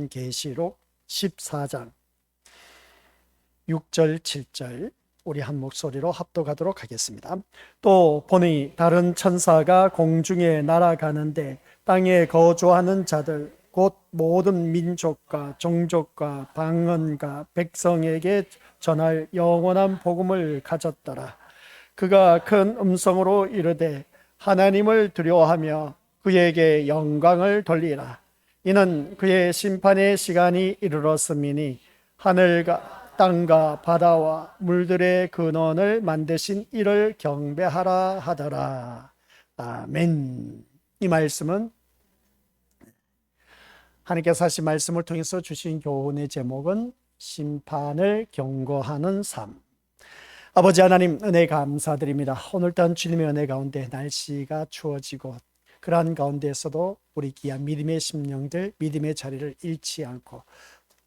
계시록 14장 6절 7절 우리 한 목소리로 합독하도록 하겠습니다. 또 보니 다른 천사가 공중에 날아가는데 땅에 거주하는 자들 곧 모든 민족과 종족과 방언과 백성에게 전할 영원한 복음을 가졌더라. 그가 큰 음성으로 이르되 하나님을 두려워하며 그에게 영광을 돌리라. 이는 그의 심판의 시간이 이르렀음이니 하늘과 땅과 바다와 물들의 근원을 만드신 이를 경배하라 하더라. 아멘. 이 말씀은 하나님께서 하신 말씀을 통해서 주신 교훈의 제목은 심판을 경고하는 삶. 아버지 하나님, 은혜 감사드립니다. 오늘따라 주님의 은혜 가운데 날씨가 추워지고 그러한 가운데에서도 우리 귀한 믿음의 심령들, 믿음의 자리를 잃지 않고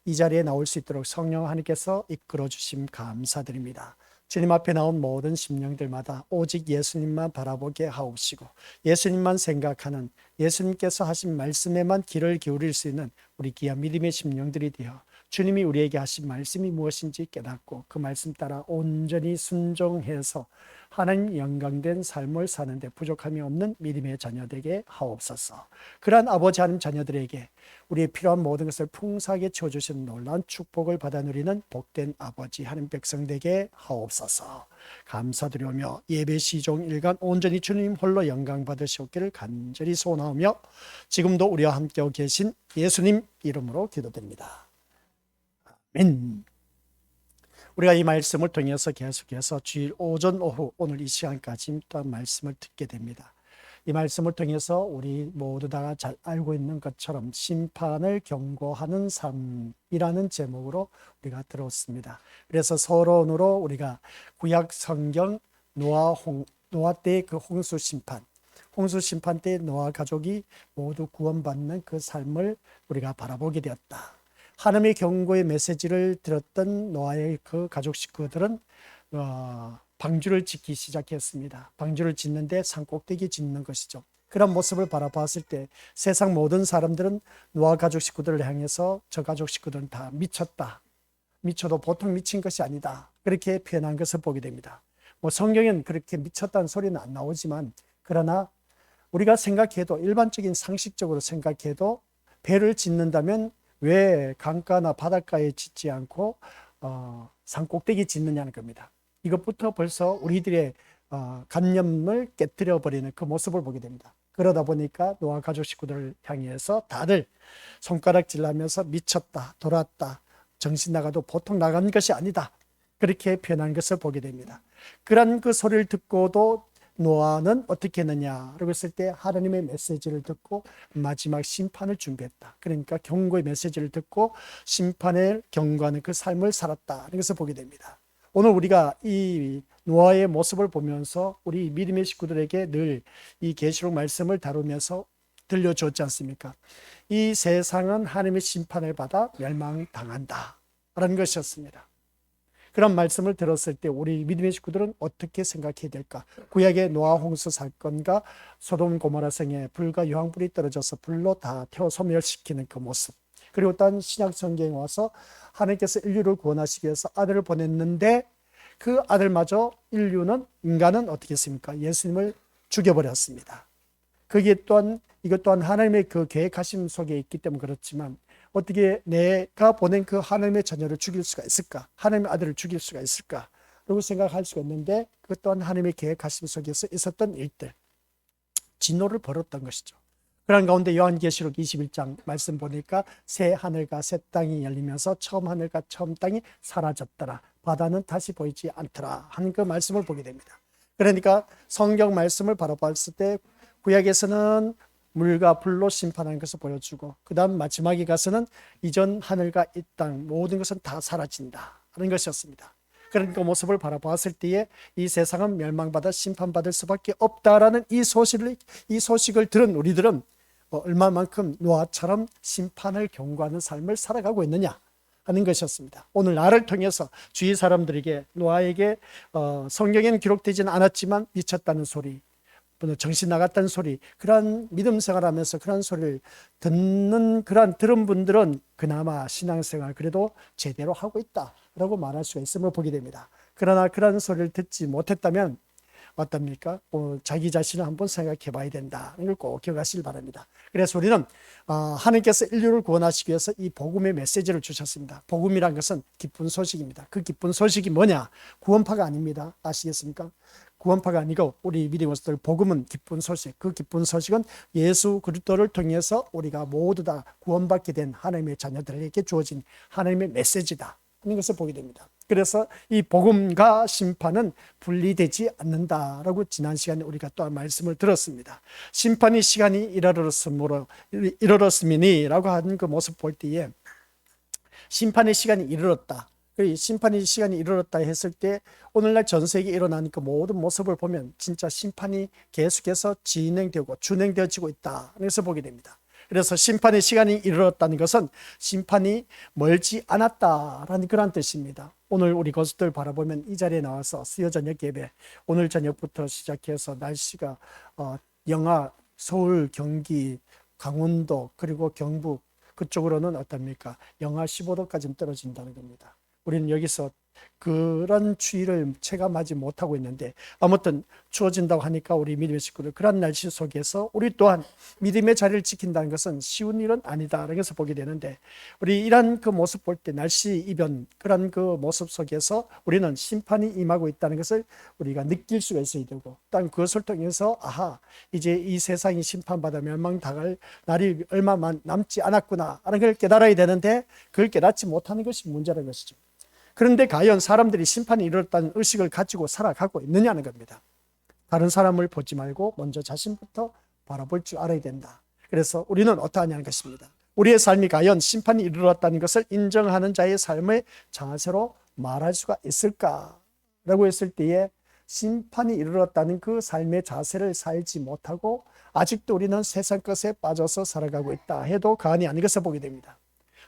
이 자리에 나올 수 있도록 성령 하나님께서 이끌어 주심 감사드립니다. 주님 앞에 나온 모든 심령들마다 오직 예수님만 바라보게 하옵시고 예수님만 생각하는, 예수님께서 하신 말씀에만 귀를 기울일 수 있는 우리 귀한 믿음의 심령들이 되어 주님이 우리에게 하신 말씀이 무엇인지 깨닫고 그 말씀 따라 온전히 순종해서 하나님 영광된 삶을 사는데 부족함이 없는 믿음의 자녀되게 하옵소서. 그러한 아버지 하나님 자녀들에게 우리의 필요한 모든 것을 풍성하게 채워주시는 놀라운 축복을 받아 누리는 복된 아버지 하나님 백성 되게 하옵소서. 감사드리며 예배 시종 일간 온전히 주님 홀로 영광 받으시옵기를 간절히 소원하며 지금도 우리와 함께하고 계신 예수님 이름으로 기도드립니다. 아멘. 우리가 이 말씀을 통해서 계속해서 주일 오전 오후 오늘 이 시간까지 또한 말씀을 듣게 됩니다. 이 말씀을 통해서 우리 모두 다 잘 알고 있는 것처럼 심판을 경고하는 삶이라는 제목으로 우리가 들었습니다. 그래서 서론으로 우리가 구약 성경 노아 때의 그 홍수 심판 때 노아 가족이 모두 구원받는 그 삶을 우리가 바라보게 되었다. 하나님의 경고의 메시지를 들었던 노아의 그 가족 식구들은 방주를 짓기 시작했습니다. 방주를 짓는데 산꼭대기 짓는 것이죠. 그런 모습을 바라봤을 때 세상 모든 사람들은 노아 가족 식구들을 향해서 저 가족 식구들은 다 미쳤다. 미쳐도 보통 미친 것이 아니다. 그렇게 표현한 것을 보게 됩니다. 성경엔 그렇게 미쳤다는 소리는 안 나오지만 그러나 우리가 생각해도 일반적인 상식적으로 생각해도 배를 짓는다면 왜 강가나 바닷가에 짓지 않고 산꼭대기 짓느냐는 겁니다. 이것부터 벌써 우리들의 관념을 깨뜨려 버리는 그 모습을 보게 됩니다. 그러다 보니까 노아 가족 식구들을 향해서 다들 손가락질하면서 미쳤다, 돌았다, 정신 나가도 보통 나간 것이 아니다, 그렇게 표현한 것을 보게 됩니다. 그런 그 소리를 듣고도 노아는 어떻게 했느냐라고 했을 때 하나님의 메시지를 듣고 마지막 심판을 준비했다. 그러니까 경고의 메시지를 듣고 심판을 경고하는 그 삶을 살았다. 이것을 보게 됩니다. 오늘 우리가 이 노아의 모습을 보면서 우리 믿음의 식구들에게 늘 이 계시록 말씀을 다루면서 들려줬지 않습니까? 이 세상은 하나님의 심판을 받아 멸망당한다 라는 것이었습니다. 그런 말씀을 들었을 때 우리 믿음의 식구들은 어떻게 생각해야 될까? 구약의 노아 홍수 사건과 소돔 고모라 성에 불과 유황불이 떨어져서 불로 다 태워 소멸시키는 그 모습, 그리고 또 신약 성경에 와서 하나님께서 인류를 구원하시기 위해서 아들을 보냈는데 그 아들마저 인간은 어떻게 했습니까? 예수님을 죽여버렸습니다. 이것 또한 하나님의 그 계획하심 속에 있기 때문에 그렇지만 어떻게 내가 보낸 그 하나님의 자녀를 죽일 수가 있을까? 하나님의 아들을 죽일 수가 있을까? 라고 생각할 수가 있는데 그것 또한 하나님의 계획하심 속에서 있었던 일들, 진노를 벌였던 것이죠. 그런 가운데 요한계시록 21장 말씀 보니까 새 하늘과 새 땅이 열리면서 처음 하늘과 처음 땅이 사라졌더라. 바다는 다시 보이지 않더라 하는 그 말씀을 보게 됩니다. 그러니까 성경 말씀을 바라봤을 때 구약에서는 물과 불로 심판하는 것을 보여주고 그 다음 마지막에 가서는 이전 하늘과 이 땅 모든 것은 다 사라진다 하는 것이었습니다. 그런 그 모습을 바라보았을 때에 이 세상은 멸망받아 심판받을 수밖에 없다라는 이 소식을 들은 우리들은 얼마만큼 노아처럼 심판을 경고하는 삶을 살아가고 있느냐 하는 것이었습니다. 오늘 나를 통해서 주위 사람들에게 노아에게 성경에는 기록되지는 않았지만 미쳤다는 소리, 또는 정신 나갔다는 소리, 그러한 믿음 생활하면서 그러한 소리를 들은 분들은 그나마 신앙생활 그래도 제대로 하고 있다라고 말할 수가 있음을 보게 됩니다. 그러나 그러한 소리를 듣지 못했다면 어떻습니까? 자기 자신을 한번 생각해 봐야 된다는 걸 꼭 기억하시길 바랍니다. 그래서 우리는 하나님께서 인류를 구원하시기 위해서 이 복음의 메시지를 주셨습니다. 복음이란 것은 기쁜 소식입니다. 그 기쁜 소식이 뭐냐? 구원파가 아닙니다. 아시겠습니까? 구원파가 아니고 우리 믿음으로서 복음은 기쁜 소식. 그 기쁜 소식은 예수 그리스도를 통해서 우리가 모두 다 구원받게 된 하나님의 자녀들에게 주어진 하나님의 메시지다 하는 것을 보게 됩니다. 그래서 이 복음과 심판은 분리되지 않는다라고 지난 시간에 우리가 또한 말씀을 들었습니다. 심판의 시간이 이르렀음이니라고 하는 그 모습 볼 때에 심판의 시간이 이르렀다. 심판의 시간이 이르렀다 했을 때 오늘날 전 세계에 일어나는 그 모든 모습을 보면 진짜 심판이 계속해서 진행되고 준행되어지고 있다. 그래서 보게 됩니다. 그래서 심판의 시간이 이르렀다는 것은 심판이 멀지 않았다라는 그런 뜻입니다. 오늘 우리 것들 바라보면 이 자리에 나와서 수요 저녁 예배, 오늘 저녁부터 시작해서 날씨가 영하, 서울, 경기, 강원도 그리고 경북 그쪽으로는 어떻습니까? 영하 15도까지 떨어진다는 겁니다. 우리는 여기서 그런 추위를 체감하지 못하고 있는데 아무튼 추워진다고 하니까 우리 믿음의 식구들 그런 날씨 속에서 우리 또한 믿음의 자리를 지킨다는 것은 쉬운 일은 아니다라는 것을 보게 되는데 우리 이런 그 모습 볼 때 날씨 이변 그런 그 모습 속에서 우리는 심판이 임하고 있다는 것을 우리가 느낄 수가 있어야 되고 또한 그것을 통해서 이제 이 세상이 심판받아 멸망당할 날이 얼마 남지 않았구나 하는 걸 깨달아야 되는데 그걸 깨닫지 못하는 것이 문제라는 것이죠. 그런데 과연 사람들이 심판이 이르렀다는 의식을 가지고 살아가고 있느냐는 겁니다. 다른 사람을 보지 말고 먼저 자신부터 바라볼 줄 알아야 된다. 그래서 우리는 어떠하냐는 것입니다. 우리의 삶이 과연 심판이 이르렀다는 것을 인정하는 자의 삶의 자세로 말할 수가 있을까라고 했을 때에 심판이 이르렀다는 그 삶의 자세를 살지 못하고 아직도 우리는 세상 것에 빠져서 살아가고 있다 해도 과언이 아닌 것을 보게 됩니다.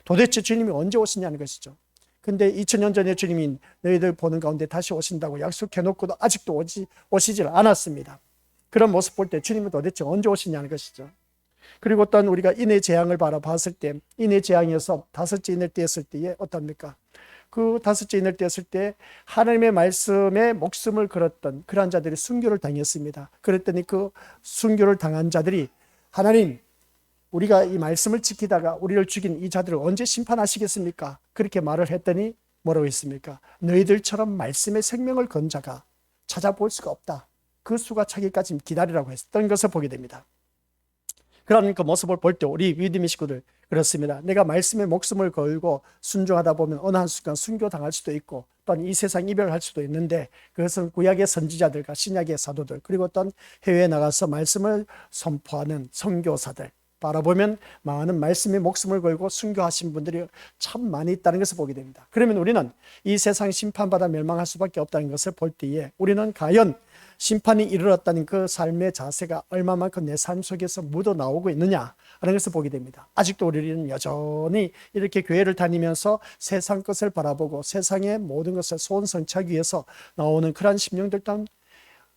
도대체 주님이 언제 오시냐는 것이죠. 근데 2000년 전에 주님이 너희들 보는 가운데 다시 오신다고 약속해놓고도 아직도 오시질 않았습니다. 그런 모습 볼 때 주님은 도대체 언제 오시냐는 것이죠. 그리고 또한 우리가 인의 재앙을 바라봤을 때 인의 재앙에서 다섯째 인을 떼었을 때에 어떻습니까? 그 다섯째 인을 떼었을 때 하나님의 말씀에 목숨을 걸었던 그러한 자들이 순교를 당했습니다. 그랬더니 그 순교를 당한 자들이 하나님 우리가 이 말씀을 지키다가 우리를 죽인 이 자들을 언제 심판하시겠습니까? 그렇게 말을 했더니 뭐라고 했습니까? 너희들처럼 말씀의 생명을 건 자가 찾아볼 수가 없다. 그 수가 차기까지 기다리라고 했던 것을 보게 됩니다. 그런 그 모습을 볼 때 우리 믿음의 식구들 그렇습니다. 내가 말씀에 목숨을 걸고 순종하다 보면 어느 한순간 순교당할 수도 있고 또한 이 세상 이별할 수도 있는데 그것은 구약의 선지자들과 신약의 사도들 그리고 또한 해외에 나가서 말씀을 선포하는 선교사들 바라보면 많은 말씀에 목숨을 걸고 순교하신 분들이 참 많이 있다는 것을 보게 됩니다. 그러면 우리는 이 세상 심판받아 멸망할 수밖에 없다는 것을 볼 때에 우리는 과연 심판이 이르렀다는 그 삶의 자세가 얼마만큼 내 삶 속에서 묻어나오고 있느냐 하는 것을 보게 됩니다. 아직도 우리는 여전히 이렇게 교회를 다니면서 세상 것을 바라보고 세상의 모든 것을 소원성취하기 위해서 나오는 그러한 심령들 또한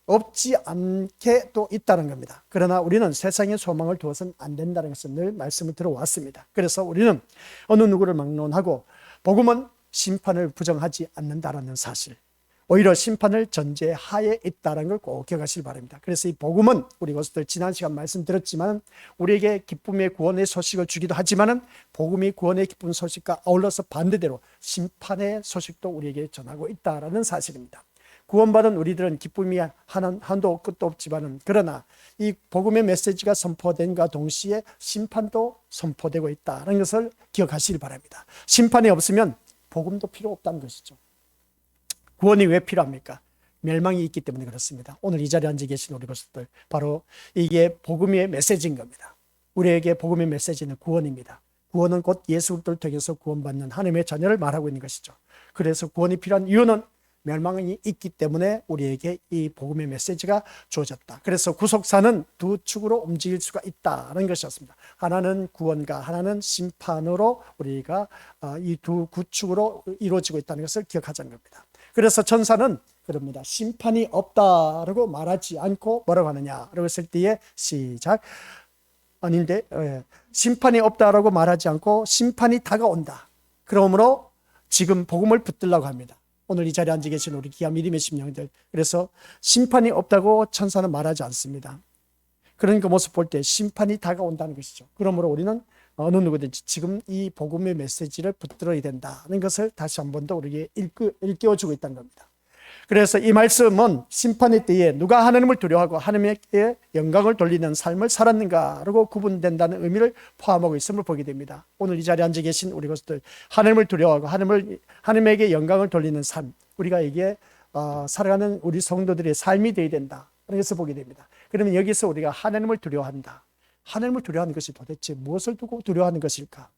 없지 않게 또 있다는 겁니다. 그러나 우리는 세상에 소망을 두어서는 안 된다는 것을 늘 말씀을 들어왔습니다. 그래서 우리는 어느 누구를 막론하고 복음은 심판을 부정하지 않는다라는 사실, 오히려 심판을 전제하에 있다는 걸 꼭 기억하시기 바랍니다. 그래서 이 복음은 우리 것들 지난 시간 말씀드렸지만 우리에게 기쁨의 구원의 소식을 주기도 하지만 복음이 구원의 기쁜 소식과 아울러서 반대대로 심판의 소식도 우리에게 전하고 있다는 사실입니다. 구원받은 우리들은 기쁨이 한도 끝도 없지만 그러나 이 복음의 메시지가 선포된과 동시에 심판도 선포되고 있다는 것을 기억하시기 바랍니다. 심판이 없으면 복음도 필요 없다는 것이죠. 구원이 왜 필요합니까? 멸망이 있기 때문에 그렇습니다. 오늘 이 자리에 앉아 계신 우리 것들 바로 이게 복음의 메시지인 겁니다. 우리에게 복음의 메시지는 구원입니다. 구원은 곧 예수 그리스도를 통해서 구원받는 하나님의 자녀를 말하고 있는 것이죠. 그래서 구원이 필요한 이유는 멸망이 있기 때문에 우리에게 이 복음의 메시지가 주어졌다. 그래서 구속사는 두 축으로 움직일 수가 있다는 것이었습니다. 하나는 구원과 하나는 심판으로 우리가 이 두 구축으로 이루어지고 있다는 것을 기억하자는 겁니다. 그래서 천사는 그럽니다. 심판이 없다라고 말하지 않고 뭐라고 하느냐라고 했을 때에 시작. 아닌데 심판이 없다라고 말하지 않고 심판이 다가온다. 그러므로 지금 복음을 붙들라고 합니다. 오늘 이 자리에 앉아 계신 우리 귀한 믿음의 심령들, 그래서 심판이 없다고 천사는 말하지 않습니다. 그런 그 모습 볼 때 심판이 다가온다는 것이죠. 그러므로 우리는 어느 누구든지 지금 이 복음의 메시지를 붙들어야 된다는 것을 다시 한 번 더 우리에게 일깨워주고 있다는 겁니다. 그래서 이 말씀은 심판의 때에 누가 하나님을 두려워하고 하나님께 영광을 돌리는 삶을 살았는가라고 구분된다는 의미를 포함하고 있음을 보게 됩니다. 오늘 이 자리에 앉아 계신 우리 것들, 하나님을 두려워하고 하나님에게 영광을 돌리는 삶, 우리가 이게 살아가는 우리 성도들의 삶이 되어야 된다. 그래서 보게 됩니다. 그러면 여기서 우리가 하나님을 두려워한다. 하나님을 두려워하는 것이 도대체 무엇을 두고 두려워하는 것일까?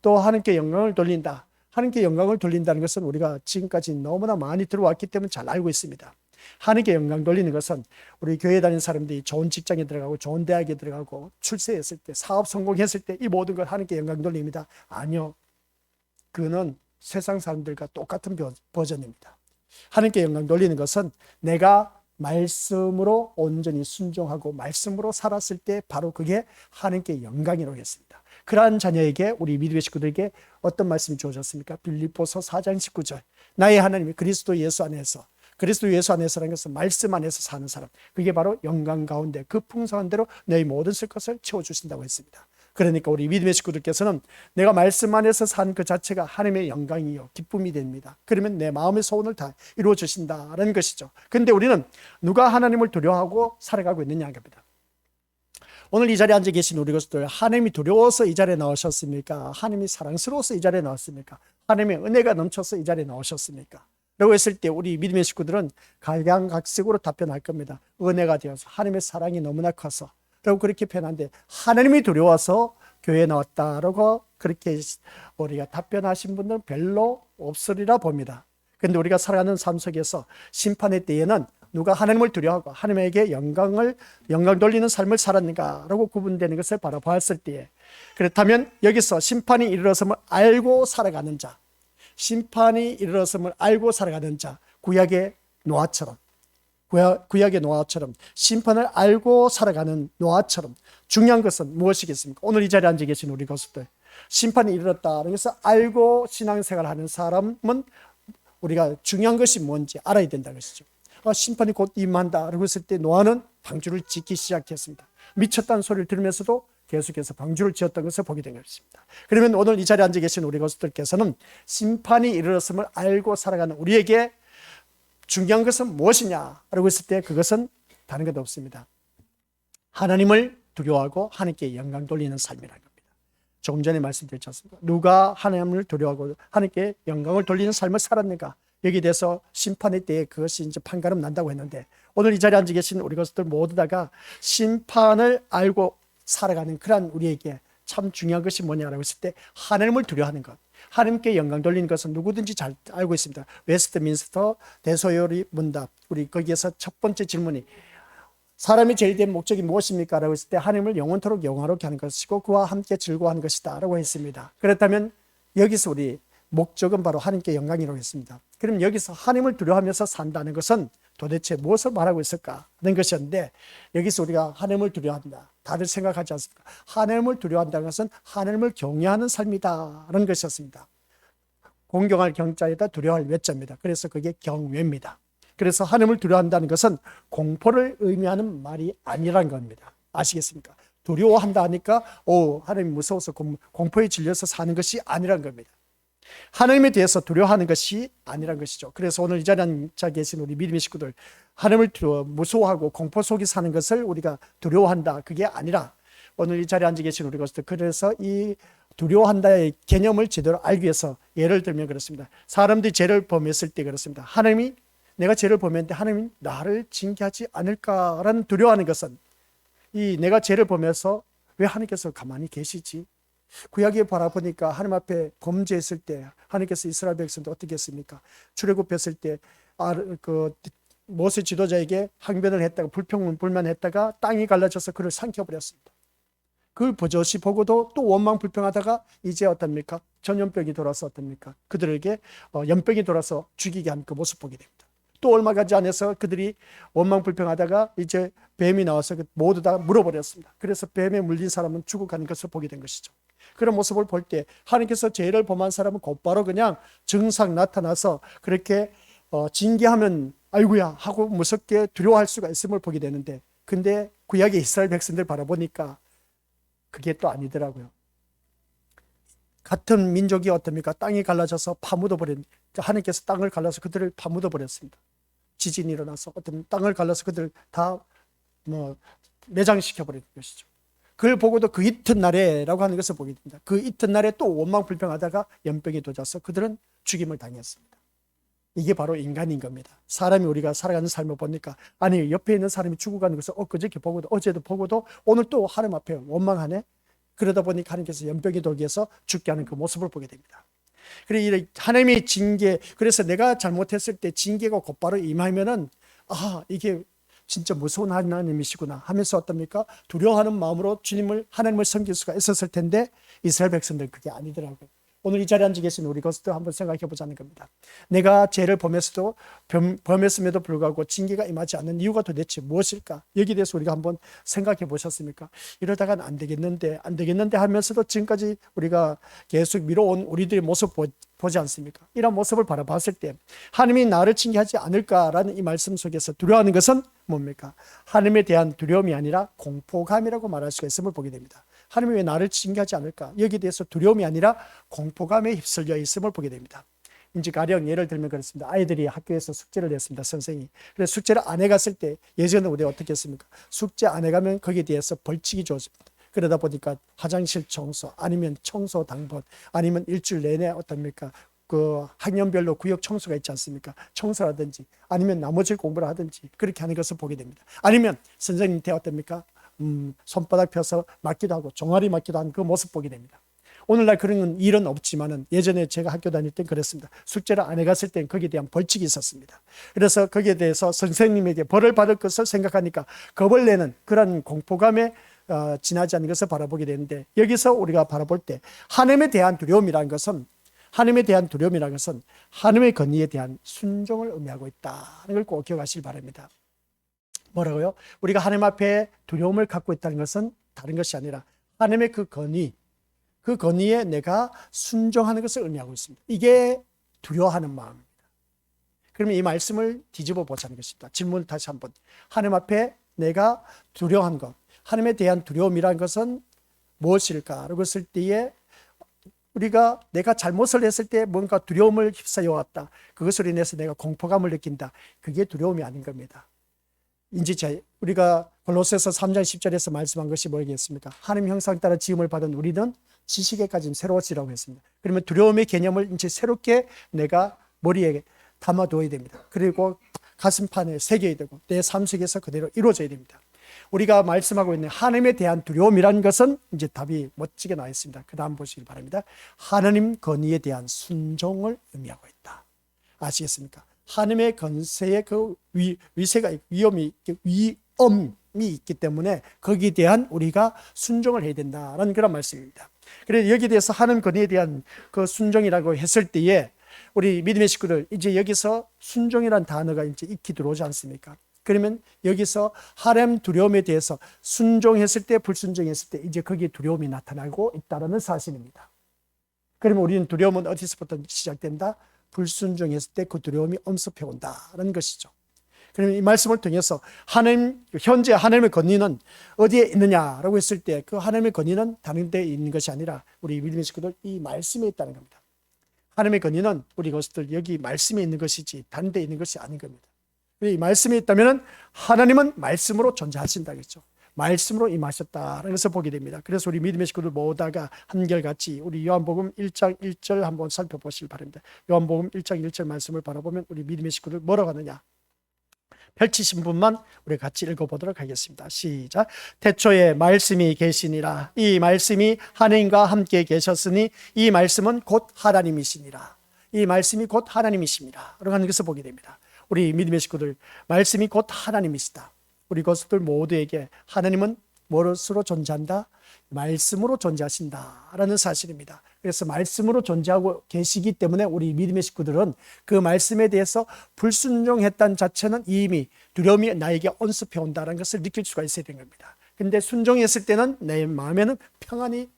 또 하나님께 영광을 돌린다. 하나님께 영광을 돌린다는 것은 우리가 지금까지 너무나 많이 들어왔기 때문에 잘 알고 있습니다. 하나님께 영광 돌리는 것은 우리 교회 다니는 사람들이 좋은 직장에 들어가고 좋은 대학에 들어가고 출세했을 때, 사업 성공했을 때 이 모든 걸 하나님께 영광 돌립니다. 아니요. 그는 세상 사람들과 똑같은 버전입니다. 하나님께 영광 돌리는 것은 내가 말씀으로 온전히 순종하고 말씀으로 살았을 때 바로 그게 하나님께 영광이라고 했습니다. 그러한 자녀에게, 우리 믿음의 식구들에게 어떤 말씀이 주어졌습니까? 빌립보서 4장 19절. 나의 하나님이 그리스도 예수 안에서, 그리스도 예수 안에서라는 것은 말씀 안에서 사는 사람, 그게 바로 영광 가운데 그 풍성한 대로 너희 모든 쓸 것을 채워주신다고 했습니다. 그러니까 우리 믿음의 식구들께서는 내가 말씀 안에서 산 그 자체가 하나님의 영광이요 기쁨이 됩니다. 그러면 내 마음의 소원을 다 이루어 주신다는 것이죠. 그런데 우리는 누가 하나님을 두려워하고 살아가고 있느냐는 겁니다. 오늘 이 자리에 앉아 계신 우리 것들, 하나님이 두려워서 이 자리에 나오셨습니까? 하나님이 사랑스러워서 이 자리에 나왔습니까? 하나님의 은혜가 넘쳐서 이 자리에 나오셨습니까? 라고 했을 때 우리 믿음의 식구들은 각양각색으로 답변할 겁니다. 은혜가 되어서, 하나님의 사랑이 너무나 커서, 라고 그렇게 표현하는데, 하나님이 두려워서 교회에 나왔다라고 그렇게 우리가 답변하신 분들은 별로 없으리라 봅니다. 그런데 우리가 살아가는 삶 속에서 심판의 때에는 누가 하나님을 두려워하고 하나님에게 영광 돌리는 삶을 살았는가라고 구분되는 것을 바라보았을 때에, 그렇다면 여기서 심판이 이르렀음을 알고 살아가는 자, 심판이 이르렀음을 알고 살아가는 자, 구약의 노아처럼 심판을 알고 살아가는 노아처럼 중요한 것은 무엇이겠습니까? 오늘 이 자리에 앉아 계신 우리 것들, 심판이 이르렀다는 것을 알고 신앙생활을 하는 사람은 우리가 중요한 것이 뭔지 알아야 된다는 것이죠. 심판이 곧 임한다라고 했을 때 노아는 방주를 짓기 시작했습니다. 미쳤다는 소리를 들으면서도 계속해서 방주를 지었던 것을 보게 된 것입니다. 그러면 오늘 이 자리에 앉아 계신 우리 것들께서는 심판이 이르렀음을 알고 살아가는 우리에게 중요한 것은 무엇이냐라고 했을 때 그것은 다른 것 없습니다. 하나님을 두려워하고 하나님께 영광 돌리는 삶이라는 겁니다. 조금 전에 말씀드렸지 않습니까? 누가 하나님을 두려워하고 하나님께 영광을 돌리는 삶을 살았는가? 여기에 대해서 심판의 때에 그것이 이제 판가름 난다고 했는데, 오늘 이 자리에 앉아 계신 우리 것들 모두 다가 심판을 알고 살아가는 그러한 우리에게 참 중요한 것이 뭐냐라고 했을 때 하나님을 두려워하는 것, 하나님께 영광 돌리는 것은 누구든지 잘 알고 있습니다. 웨스트민스터 대소요리 문답, 우리 거기에서 첫 번째 질문이 사람이 제일 된 목적이 무엇입니까? 라고 했을 때 하나님을 영원토록 영화롭게 하는 것이고 그와 함께 즐거워하는 것이다 라고 했습니다. 그렇다면 여기서 우리 목적은 바로 하나님께 영광이라고 했습니다. 그럼 여기서 하나님을 두려워하면서 산다는 것은 도대체 무엇을 말하고 있을까 하는 것이었는데, 여기서 우리가 하나님을 두려워한다, 다들 생각하지 않습니까? 하나님을 두려워한다는 것은 하나님을 경외하는 삶이다라는 것이었습니다. 공경할 경자에다 두려워할 외자입니다. 그래서 그게 경외입니다. 그래서 하나님을 두려워한다는 것은 공포를 의미하는 말이 아니라는 겁니다. 아시겠습니까? 두려워한다 하니까 하나님이 무서워서 공포에 질려서 사는 것이 아니라는 겁니다. 하나님에 대해서 두려워하는 것이 아니란 것이죠. 그래서 오늘 이 자리에 앉아 계신 우리 믿음의 식구들, 하나님을 무서워하고 공포 속에 사는 것을 우리가 두려워한다, 그게 아니라 오늘 이 자리에 앉아 계신 우리 것들, 그래서 이 두려워한다의 개념을 제대로 알기 위해서 예를 들면 그렇습니다. 사람들이 죄를 범했을 때 그렇습니다. 하나님이, 내가 죄를 범했는데 하나님이 나를 징계하지 않을까라는 두려워하는 것은, 이 내가 죄를 범해서 왜 하나님께서 가만히 계시지? 구약에 바라보니까 하나님 앞에 범죄했을 때 하나님께서 이스라엘 백성들 어떻게 했습니까? 출애굽했을 때 모세 지도자에게 항변을 했다가 불평불만했다가 땅이 갈라져서 그를 삼켜버렸습니다. 그걸 버젓이 보고도 또 원망 불평하다가 이제 어떻습니까? 전염병이 돌아서 어떻습니까? 그들에게 연병이 돌아서 죽이게 하는 그 모습 보게 됩니다. 또 얼마 가지 않아서 그들이 원망 불평하다가 이제 뱀이 나와서 모두 다 물어버렸습니다. 그래서 뱀에 물린 사람은 죽어가는 것을 보게 된 것이죠. 그런 모습을 볼 때 하나님께서 죄를 범한 사람은 곧바로 그냥 증상 나타나서 그렇게 징계하면 아이고야 하고 무섭게 두려워할 수가 있음을 보게 되는데, 근데 구약의 이스라엘 백성들 바라보니까 그게 또 아니더라고요. 같은 민족이 어떻습니까? 땅이 갈라져서 파묻어 버린, 하나님께서 땅을 갈라서 그들을 파묻어 버렸습니다. 지진이 일어나서 어떤 땅을 갈라서 그들 다 매장시켜 버린 것이죠. 그걸 보고도 그 이튿날에라고 하는 것을 보게 됩니다. 그 이튿날에 또 원망 불평하다가 연병이 도져서 그들은 죽임을 당했습니다. 이게 바로 인간인 겁니다. 사람이 우리가 살아가는 삶을 보니까 아니 옆에 있는 사람이 죽어가는 것을 그저께 보고도 어제도 보고도 오늘 또 하나님 앞에 원망하네. 그러다 보니까 하나님께서 연병이 돌게 해서 죽게 하는 그 모습을 보게 됩니다. 그래서 하나님의 징계, 그래서 내가 잘못했을 때 징계가 곧바로 임하면은 이게 진짜 무서운 하나님이시구나 하면서 어떻습니까? 두려워하는 마음으로 하나님을 섬길 수가 있었을 텐데 이스라엘 백성들은 그게 아니더라고요. 오늘 이 자리에 앉아 계신 우리 것도 한번 생각해 보자는 겁니다. 내가 죄를 범했음에도 불구하고 징계가 임하지 않는 이유가 도대체 무엇일까? 여기에 대해서 우리가 한번 생각해 보셨습니까? 이러다가는 안 되겠는데 하면서도 지금까지 우리가 계속 미뤄온 우리들의 모습 보지 않습니까? 이런 모습을 바라봤을 때 하나님이 나를 징계하지 않을까라는 이 말씀 속에서 두려워하는 것은 뭡니까? 하나님에 대한 두려움이 아니라 공포감이라고 말할 수가 있음을 보게 됩니다. 하나님이 왜 나를 징계하지 않을까? 여기에 대해서 두려움이 아니라 공포감에 휩쓸려 있음을 보게 됩니다. 이제 가령 예를 들면 그렇습니다. 아이들이 학교에서 숙제를 냈습니다. 선생님이. 그래서 숙제를 안 해갔을 때 예전에 우리가 어떻게 했습니까? 숙제 안 해가면 거기에 대해서 벌칙이 주어집니다. 그러다 보니까 화장실 청소, 아니면 청소 당번, 아니면 일주일 내내 어떻습니까? 그 학년별로 구역 청소가 있지 않습니까? 청소라든지 아니면 나머지 공부를 하든지 그렇게 하는 것을 보게 됩니다. 아니면 선생님한테 어떻습니까? 손바닥 펴서 맞기도 하고 종아리 맞기도 하는 그 모습 보게 됩니다. 오늘날 그런 일은 없지만은 예전에 제가 학교 다닐 땐 그랬습니다. 숙제를 안 해갔을 땐 거기에 대한 벌칙이 있었습니다. 그래서 거기에 대해서 선생님에게 벌을 받을 것을 생각하니까 겁을 내는 그런 공포감에 지나지 않는 것을 바라보게 되는데, 여기서 우리가 바라볼 때 하나님에 대한 두려움이라는 것은 하나님의 권위에 대한 순종을 의미하고 있다는 걸 꼭 기억하시길 바랍니다. 뭐라고요? 우리가 하나님 앞에 두려움을 갖고 있다는 것은 다른 것이 아니라 하나님의 그 권위에 내가 순종하는 것을 의미하고 있습니다. 이게 두려워하는 마음입니다. 그러면 이 말씀을 뒤집어 보자는 것입니다. 질문을 다시 한번. 하나님 앞에 내가 두려워한 것, 하나님에 대한 두려움이라는 것은 무엇일까라고 했을 때에 내가 잘못을 했을 때 뭔가 두려움을 휩싸여 왔다. 그것으로 인해서 내가 공포감을 느낀다. 그게 두려움이 아닌 겁니다. 우리가 골로새서 3장 10절에서 말씀한 것이 뭐겠습니까? 하나님 형상 따라 지음을 받은 우리는 지식에까지 새로워지라고 했습니다. 그러면 두려움의 개념을 이제 새롭게 내가 머리에 담아두어야 됩니다. 그리고 가슴판에 새겨야 되고 내 삶 속에서 그대로 이루어져야 됩니다. 우리가 말씀하고 있는 하나님에 대한 두려움이라는 것은 이제 답이 멋지게 나와 있습니다. 그 다음 보시길 바랍니다. 하나님 권위에 대한 순종을 의미하고 있다. 아시겠습니까? 하나님의 권세의 그 위세가 위엄이 있기 때문에 거기에 대한 우리가 순종을 해야 된다는 그런 말씀입니다. 그래서 여기에 대해서 하나님 권위에 대한 그 순종이라고 했을 때에 우리 믿음의 식구들 이제 여기서 순종이라는 단어가 이제 익히 들어오지 않습니까? 그러면 여기서 하나님 두려움에 대해서 순종했을 때 불순종했을 때 이제 거기에 두려움이 나타나고 있다는 사실입니다. 그러면 우리는 두려움은 어디서부터 시작된다? 불순종했을 때 그 두려움이 엄습해 온다는 것이죠. 그러면 이 말씀을 통해서 현재 하나님의 권위는 어디에 있느냐라고 했을 때 그 하나님의 권위는 다른 데에 있는 것이 아니라 우리 믿음의 식구들 이 말씀에 있다는 겁니다. 하나님의 권위는 우리 것들 여기 말씀에 있는 것이지 다른 데에 있는 것이 아닌 겁니다. 이 말씀에 있다면 하나님은 말씀으로 존재하신다겠죠. 말씀으로 임하셨다는 것을 보게 됩니다. 그래서 우리 믿음의 식구들 모두가 한결같이 우리 요한복음 1장 1절 한번 살펴보시기 바랍니다. 요한복음 1장 1절 말씀을 바라보면 우리 믿음의 식구들 뭐라고 하느냐? 펼치신 분만 우리 같이 읽어보도록 하겠습니다. 시작. 태초에 말씀이 계시니라. 이 말씀이 하나님과 함께 계셨으니 이 말씀은 곧 하나님이시니라. 이 말씀이 곧 하나님이십니다. 라고 하는 것을 보게 됩니다. 우리 믿음의 식구들 말씀이 곧 하나님이시다. 우리 것들 모두에게 하나님은 무엇으로 존재한다? 말씀으로 존재하신다라는 사실입니다. 그래서 말씀으로 존재하고 계시기 때문에 우리 믿음의 식구들은 그 말씀에 대해서 불순종했다는 자체는 이미 두려움이 나에게 언습해 온다는 것을 느낄 수가 있어야 되는 겁니다. 근데 순종했을 때는 내 마음에는 평안이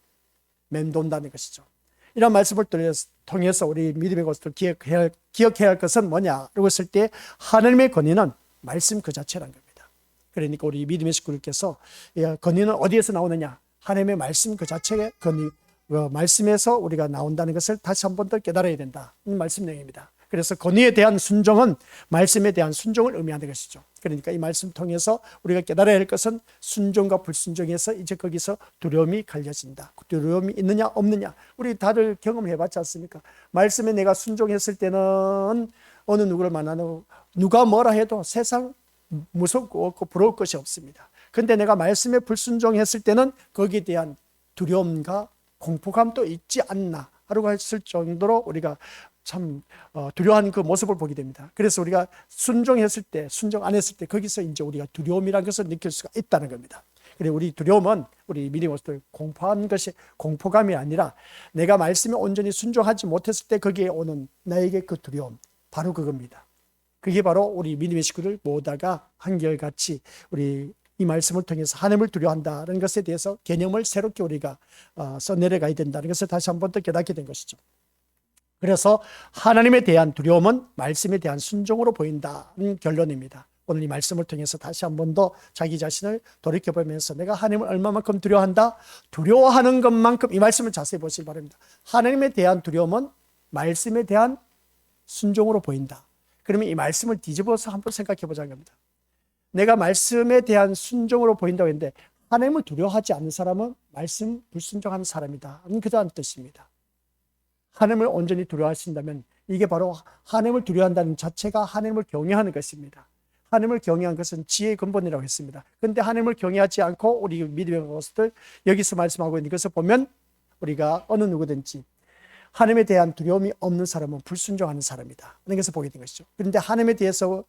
맴돈다는 것이죠. 이런 말씀을 통해서 우리 믿음의 것을 기억해야 할 것은 뭐냐라고 했을 때 하나님의 권위는 말씀 그 자체라는 겁니다. 그러니까 우리 믿음의 식구들께서 권위는 어디에서 나오느냐? 하나님의 말씀 그 자체의 권위, 말씀에서 우리가 나온다는 것을 다시 한 번 더 깨달아야 된다. 이 말씀 내용입니다. 그래서 권위에 대한 순종은 말씀에 대한 순종을 의미하는 것이죠. 그러니까 이 말씀 통해서 우리가 깨달아야 할 것은 순종과 불순종에서 이제 거기서 두려움이 갈려진다. 두려움이 있느냐 없느냐 우리 다들 경험해봤지 않습니까? 말씀에 내가 순종했을 때는 어느 누구를 만나도 누가 뭐라 해도 세상 무섭고 없고 부러울 것이 없습니다. 근데 내가 말씀에 불순종했을 때는 거기에 대한 두려움과 공포감도 있지 않나 라고 했을 정도로 우리가 참 두려워하는 그 모습을 보게 됩니다. 그래서 우리가 순종했을 때, 순종 안 했을 때 거기서 이제 우리가 두려움이라는 것을 느낄 수가 있다는 겁니다. 그리고 우리 두려움은 우리 믿음의 것들 공포한 것이 공포감이 아니라 내가 말씀에 온전히 순종하지 못했을 때 거기에 오는 나에게 그 두려움, 바로 그겁니다. 그게 바로 우리 믿음의 식구들 모두가 한결같이 우리 이 말씀을 통해서 하나님을 두려워한다는 것에 대해서 개념을 새롭게 우리가 써내려가야 된다는 것을 다시 한 번 더 깨닫게 된 것이죠. 그래서 하나님에 대한 두려움은 말씀에 대한 순종으로 보인다는 결론입니다. 오늘 이 말씀을 통해서 다시 한 번 더 자기 자신을 돌이켜보면서 내가 하나님을 얼마만큼 두려워한다? 두려워하는 것만큼 이 말씀을 자세히 보시기 바랍니다. 하나님에 대한 두려움은 말씀에 대한 순종으로 보인다. 그러면 이 말씀을 뒤집어서 한번 생각해 보자는 겁니다. 내가 말씀에 대한 순종으로 보인다고 했는데 하나님을 두려워하지 않는 사람은 말씀 불순종하는 사람이다. 그러한 뜻입니다. 하나님을 온전히 두려워하신다면 이게 바로 하나님을 두려워한다는 자체가 하나님을 경외하는 것입니다. 하나님을 경외한 것은 지혜의 근본이라고 했습니다. 그런데 하나님을 경외하지 않고 우리 믿음의 것들 여기서 말씀하고 있는 것을 보면 우리가 어느 누구든지 하나님에 대한 두려움이 없는 사람은 불순종하는 사람이다. 그런 것을 보게 된 것이죠. 그런데 하나님에 대해서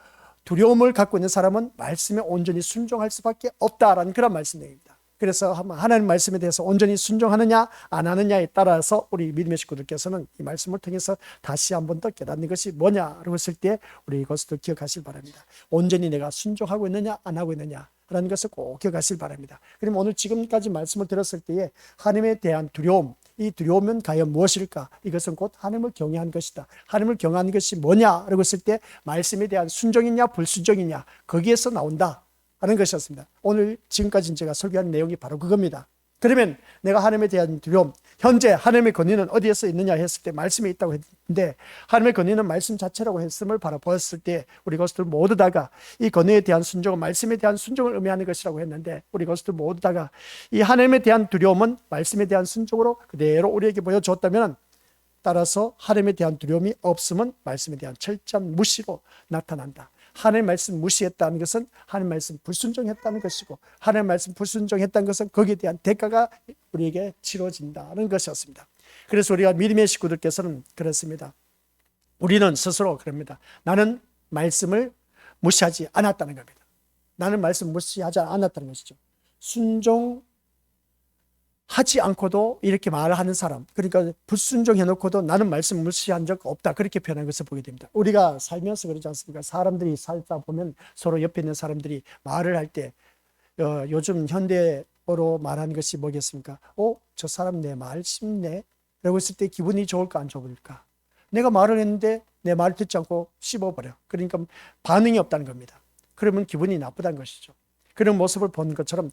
두려움을 갖고 있는 사람은 말씀에 온전히 순종할 수밖에 없다라는 그런 말씀입니다. 그래서 하나님 말씀에 대해서 온전히 순종하느냐 안 하느냐에 따라서 우리 믿음의 식구들께서는 이 말씀을 통해서 다시 한 번 더 깨닫는 것이 뭐냐라고 했을 때 우리 이것을 기억하실 바랍니다. 온전히 내가 순종하고 있느냐 안 하고 있느냐라는 것을 꼭 기억하실 바랍니다. 그럼 오늘 지금까지 말씀을 들었을 때에 하나님에 대한 두려움, 이 두려움은 과연 무엇일까? 이것은 곧 하나님을 경외한 것이다. 하나님을 경외한 것이 뭐냐라고 했을 때 말씀에 대한 순종이냐 불순종이냐 거기에서 나온다 하는 것이었습니다. 오늘 지금까지 제가 설교한 내용이 바로 그겁니다. 그러면 내가 하나님에 대한 두려움, 현재 하나님의 권위는 어디에서 있느냐 했을 때 말씀에 있다고 했는데 하나님의 권위는 말씀 자체라고 했음을 바라보았을 때 우리 것들 모두 다가 이 권위에 대한 순종은 말씀에 대한 순종을 의미하는 것이라고 했는데 우리 것들 모두 다가 이 하나님에 대한 두려움은 말씀에 대한 순종으로 그대로 우리에게 보여주었다면 따라서 하나님에 대한 두려움이 없음은 말씀에 대한 철저한 무시로 나타난다. 하나님 말씀 무시했다는 것은 하나님 말씀 불순종했다는 것이고 하나님 말씀 불순종했다는 것은 거기에 대한 대가가 우리에게 치러진다는 것이었습니다. 그래서 우리가 믿음의 식구들께서는 그렇습니다. 우리는 스스로 그럽니다. 나는 말씀을 무시하지 않았다는 겁니다. 나는 말씀 무시하지 않았다는 것이죠. 순종하지 않고도 이렇게 말을 하는 사람, 그러니까 불순종해놓고도 나는 말씀 무시한 적 없다, 그렇게 표현한 것을 보게 됩니다. 우리가 살면서 그러지 않습니까? 사람들이 살다 보면 서로 옆에 있는 사람들이 말을 할 때 요즘 현대어로 말하는 것이 뭐겠습니까? 저 사람 내 말 씹네 라고 했을 때 기분이 좋을까 안 좋을까? 내가 말을 했는데 내 말을 듣지 않고 씹어버려. 그러니까 반응이 없다는 겁니다. 그러면 기분이 나쁘다는 것이죠. 그런 모습을 본 것처럼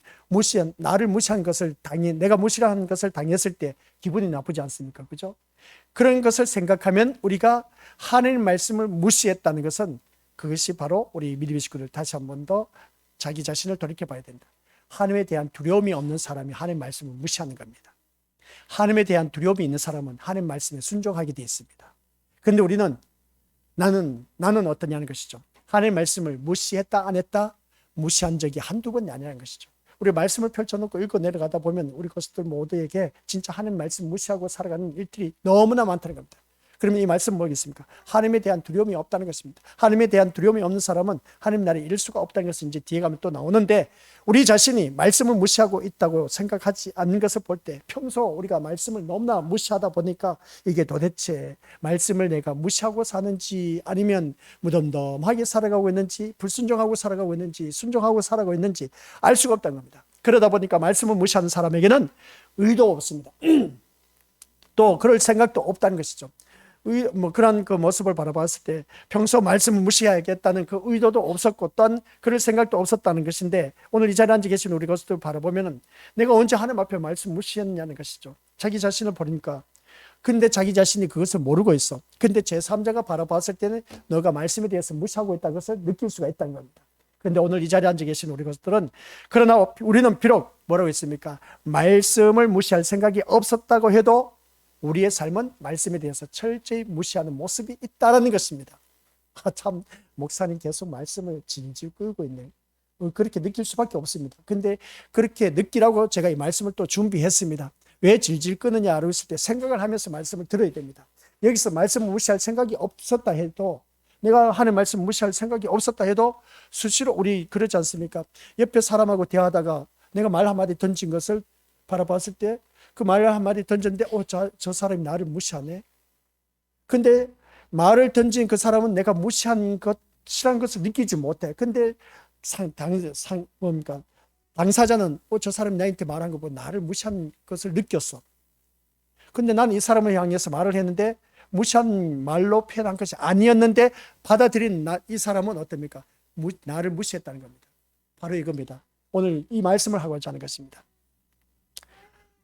나를 무시한 것을 내가 무시한 것을 당했을 때 기분이 나쁘지 않습니까? 그죠? 그런 것을 생각하면 우리가 하나님 말씀을 무시했다는 것은 그것이 바로 우리 믿음의 식구들 다시 한 번 더 자기 자신을 돌이켜봐야 된다. 하나님에 대한 두려움이 없는 사람이 하나님 말씀을 무시하는 겁니다. 하나님에 대한 두려움이 있는 사람은 하나님 말씀에 순종하게 되어 있습니다. 그런데 우리는 나는 어떠냐는 것이죠. 하나님 말씀을 무시했다 안 했다? 무시한 적이 한두 번이 아니라는 것이죠. 우리 말씀을 펼쳐놓고 읽고 내려가다 보면 우리 것들 모두에게 진짜 하나님 말씀 무시하고 살아가는 일들이 너무나 많다는 겁니다. 그러면 이 말씀은 뭐겠습니까? 하나님에 대한 두려움이 없다는 것입니다. 하나님에 대한 두려움이 없는 사람은 하나님 나라에 이를 수가 없다는 것은 이제 뒤에 가면 또 나오는데, 우리 자신이 말씀을 무시하고 있다고 생각하지 않는 것을 볼 때, 평소 우리가 말씀을 너무나 무시하다 보니까 이게 도대체 말씀을 내가 무시하고 사는지, 아니면 무덤덤하게 살아가고 있는지, 불순종하고 살아가고 있는지, 순종하고 살아가고 있는지 알 수가 없다는 겁니다. 그러다 보니까 말씀을 무시하는 사람에게는 의도 없습니다. 또 그럴 생각도 없다는 것이죠. 그런 그 모습을 바라봤을 때 평소 말씀을 무시해야겠다는 그 의도도 없었고, 또한 그럴 생각도 없었다는 것인데, 오늘 이 자리에 앉아 계신 우리 것들을 바라보면 내가 언제 하나님 앞에 말씀 무시했냐는 것이죠. 자기 자신을 보니까. 근데 자기 자신이 그것을 모르고 있어. 근데 제3자가 바라봤을 때는 너가 말씀에 대해서 무시하고 있다는 것을 느낄 수가 있다는 겁니다. 그런데 오늘 이 자리에 앉아 계신 우리 것들은, 그러나 우리는 비록 뭐라고 했습니까? 말씀을 무시할 생각이 없었다고 해도 우리의 삶은 말씀에 대해서 철저히 무시하는 모습이 있다는 것입니다. 참, 목사님 계속 말씀을 질질 끌고 있네요. 그렇게 느낄 수밖에 없습니다. 근데 그렇게 느끼라고 제가 이 말씀을 또 준비했습니다. 왜 질질 끄느냐고 했을 때 생각을 하면서 말씀을 들어야 됩니다. 여기서 말씀을 무시할 생각이 없었다 해도, 내가 하는 말씀 무시할 생각이 없었다 해도 수시로 우리 그러지 않습니까? 옆에 사람하고 대화하다가 내가 말 한마디 던진 것을 바라봤을 때, 그 말을 한마디 던졌는데 저 사람이 나를 무시하네. 근데 말을 던진 그 사람은 내가 무시한 것이라는 것을 느끼지 못해. 근데 당사자는 저 사람이 나한테 말한 거 보고 나를 무시한 것을 느꼈어. 근데 나는 이 사람을 향해서 말을 했는데 무시한 말로 표현한 것이 아니었는데, 받아들인 이 사람은 어떻습니까? 나를 무시했다는 겁니다. 바로 이겁니다. 오늘 이 말씀을 하고자 하는 것입니다.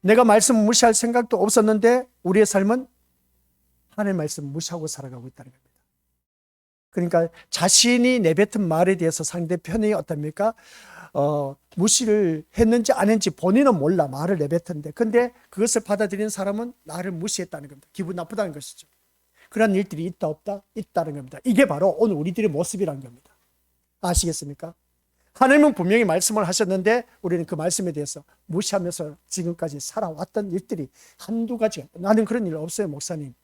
내가 말씀 무시할 생각도 없었는데 우리의 삶은 하나님의 말씀 무시하고 살아가고 있다는 겁니다. 그러니까 자신이 내뱉은 말에 대해서 상대편이 어떻습니까? 무시를 했는지 안 했는지 본인은 몰라, 말을 내뱉었는데. 근데 그것을 받아들인 사람은 나를 무시했다는 겁니다. 기분 나쁘다는 것이죠. 그런 일들이 있다 없다? 있다는 겁니다. 이게 바로 오늘 우리들의 모습이라는 겁니다. 아시겠습니까? 하나님은 분명히 말씀을 하셨는데 우리는 그 말씀에 대해서 무시하면서 지금까지 살아왔던 일들이 한두 가지가, 나는 그런 일 없어요 목사님,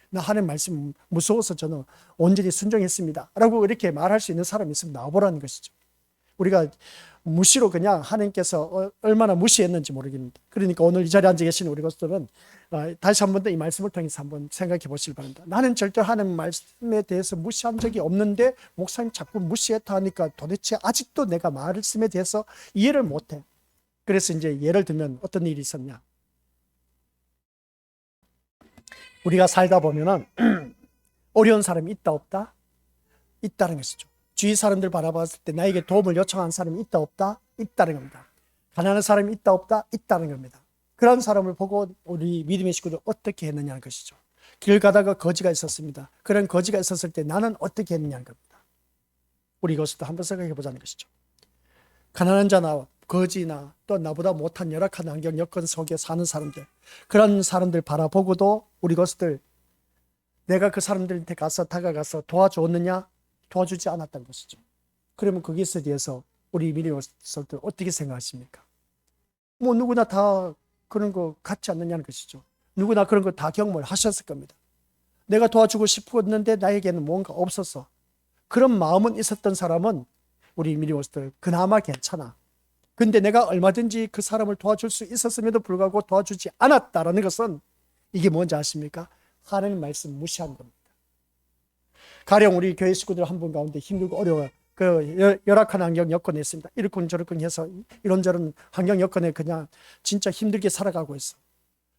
나 하나님 말씀 무서워서 저는 온전히 순종했습니다 라고 이렇게 말할 수 있는 사람이 있으면 나와보라는 것이죠. 우리가 무시로 그냥 하나님께서 얼마나 무시했는지 모르겠습니다. 그러니까 오늘 이 자리에 앉아 계신 우리 것들은 다시 한 번 더 이 말씀을 통해서 한번 생각해 보시기 바랍니다. 나는 절대 하나님 말씀에 대해서 무시한 적이 없는데 목사님 자꾸 무시했다 하니까 도대체 아직도 내가 말씀에 대해서 이해를 못해. 그래서 이제 예를 들면 어떤 일이 있었냐. 우리가 살다 보면은 어려운 사람이 있다 없다? 있다는 것이죠. 주위 사람들 바라봤을 때 나에게 도움을 요청한 사람이 있다 없다? 있다는 겁니다. 가난한 사람이 있다 없다? 있다는 겁니다. 그런 사람을 보고 우리 믿음의 식구들 어떻게 했느냐는 것이죠. 길 가다가 거지가 있었습니다. 그런 거지가 있었을 때 나는 어떻게 했느냐는 겁니다. 우리 이것도 한번 생각해 보자는 것이죠. 가난한 자나 거지나 또 나보다 못한 열악한 환경 여건 속에 사는 사람들, 그런 사람들 바라보고도 우리 것들 내가 그 사람들한테 가서 다가가서 도와주었느냐? 도와주지 않았다는 것이죠. 그러면 거기에 대해서 우리 믿음의 식구들 어떻게 생각하십니까? 뭐 누구나 다 그런 거 같지 않느냐는 것이죠. 누구나 그런 거 다 경험을 하셨을 겁니다. 내가 도와주고 싶었는데 나에게는 뭔가 없어서 그런 마음은 있었던 사람은 우리 믿음의 식구들 그나마 괜찮아. 근데 내가 얼마든지 그 사람을 도와줄 수 있었음에도 불구하고 도와주지 않았다라는 것은 이게 뭔지 아십니까? 하나님 말씀 무시한 겁니다. 가령 우리 교회 식구들 한 분 가운데 힘들고 어려워 그 열악한 환경 여건에 있습니다. 이렇건 저렇건 해서 이런저런 환경 여건에 그냥 진짜 힘들게 살아가고 있어.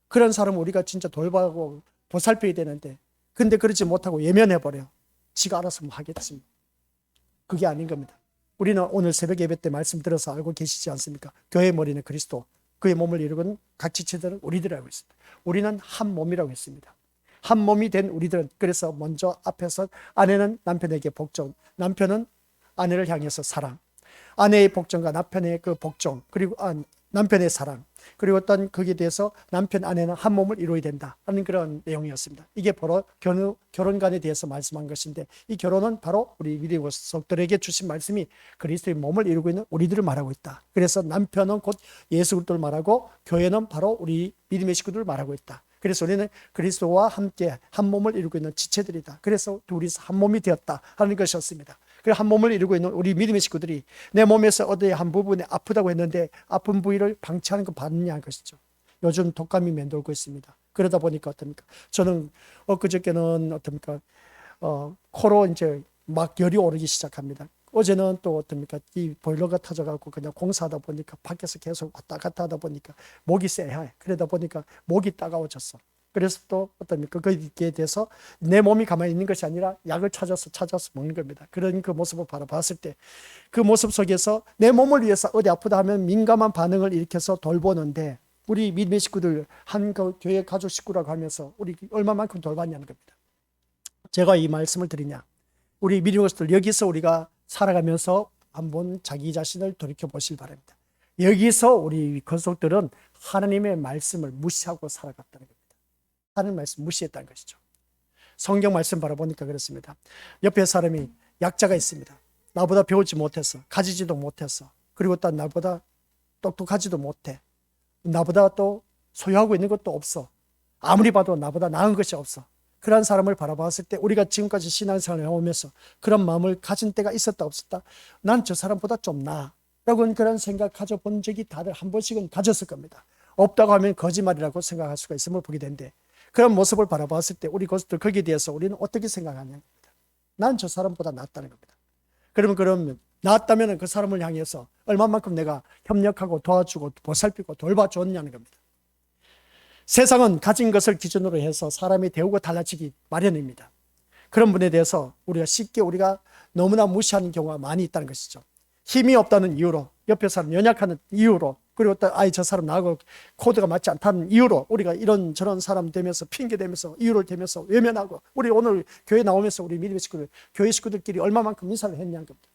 그런 사람은 우리가 진짜 돌보고 보살펴야 되는데, 근데 그러지 못하고 예면해버려. 지가 알아서 뭐 하겠습니다. 그게 아닌 겁니다. 우리는 오늘 새벽 예배 때 말씀 들어서 알고 계시지 않습니까? 교회의 머리는 그리스도, 그의 몸을 이루는 각 지체들은 우리들이라고 했습니다. 우리는 한 몸이라고 했습니다. 한 몸이 된 우리들은, 그래서 먼저 앞에서 아내는 남편에게 복종, 남편은 아내를 향해서 사랑, 아내의 복종과 남편의 그 복종, 그리고 남편의 사랑, 그리고 어떤 거기에 대해서 남편 아내는 한 몸을 이루어야 된다 하는 그런 내용이었습니다. 이게 바로 결혼관에 대해서 말씀한 것인데, 이 결혼은 바로 우리 믿음의 속들에게 주신 말씀이 그리스도의 몸을 이루고 있는 우리들을 말하고 있다. 그래서 남편은 곧 예수 그리스도를 말하고 교회는 바로 우리 믿음의 식구들을 말하고 있다. 그래서 우리는 그리스도와 함께 한 몸을 이루고 있는 지체들이다. 그래서 둘이서 한 몸이 되었다 하는 것이었습니다. 그래서 한 몸을 이루고 있는 우리 믿음의 식구들이 내 몸에서 어디에 한 부분에 아프다고 했는데 아픈 부위를 방치하는 거 봤느냐 것이죠. 요즘 독감이 맴돌고 있습니다. 그러다 보니까 어떻습니까? 저는 엊그저께는 어떻습니까? 코로 이제 막 열이 오르기 시작합니다. 어제는 또 어떻습니까? 이 보일러가 터져갖고 그냥 공사하다 보니까 밖에서 계속 왔다 갔다 하다 보니까 목이 쎄해. 그러다 보니까 목이 따가워졌어. 그래서 또 어떻습니까? 거기에 대해서 내 몸이 가만히 있는 것이 아니라 약을 찾아서 먹는 겁니다. 그런 그 모습을 바라봤을 때 그 모습 속에서 내 몸을 위해서 어디 아프다 하면 민감한 반응을 일으켜서 돌보는데 우리 믿음의 식구들 한 교회 가족 식구라고 하면서 우리 얼마만큼 돌봤냐는 겁니다. 제가 이 말씀을 드리냐? 우리 믿음의 식구들 여기서 우리가 살아가면서 한번 자기 자신을 돌이켜 보시기 바랍니다. 여기서 우리 권속들은 하나님의 말씀을 무시하고 살아갔다는 겁니다. 하나님의 말씀 무시했다는 것이죠. 성경 말씀 바라보니까 그렇습니다. 옆에 사람이 약자가 있습니다. 나보다 배우지 못했어. 가지지도 못했어. 그리고 또 나보다 똑똑하지도 못해. 나보다 또 소유하고 있는 것도 없어. 아무리 봐도 나보다 나은 것이 없어. 그런 사람을 바라봤을 때 우리가 지금까지 신앙생활을 해오면서 그런 마음을 가진 때가 있었다 없었다? 난 저 사람보다 좀 나아 라고 그런 생각 가져본 적이 다들 한 번씩은 가졌을 겁니다. 없다고 하면 거짓말이라고 생각할 수가 있음을 보게 되는데 그런 모습을 바라봤을 때 우리 것들 거기에 대해서 우리는 어떻게 생각하냐는 겁니다. 난 저 사람보다 낫다는 겁니다. 그러면 낫다면 그 사람을 향해서 얼마만큼 내가 협력하고 도와주고 보살피고 돌봐줬냐는 겁니다. 세상은 가진 것을 기준으로 해서 사람이 대우가 달라지기 마련입니다. 그런 분에 대해서 우리가 너무나 무시하는 경우가 많이 있다는 것이죠. 힘이 없다는 이유로, 옆에 사람 연약하는 이유로, 그리고 또 저 사람 나하고 코드가 맞지 않다는 이유로 우리가 이런 저런 사람 되면서 핑계 대면서 이유를 대면서 외면하고 우리 오늘 교회 나오면서 우리 믿음의 식구들, 교회 식구들끼리 얼마만큼 인사를 했냐는 겁니다.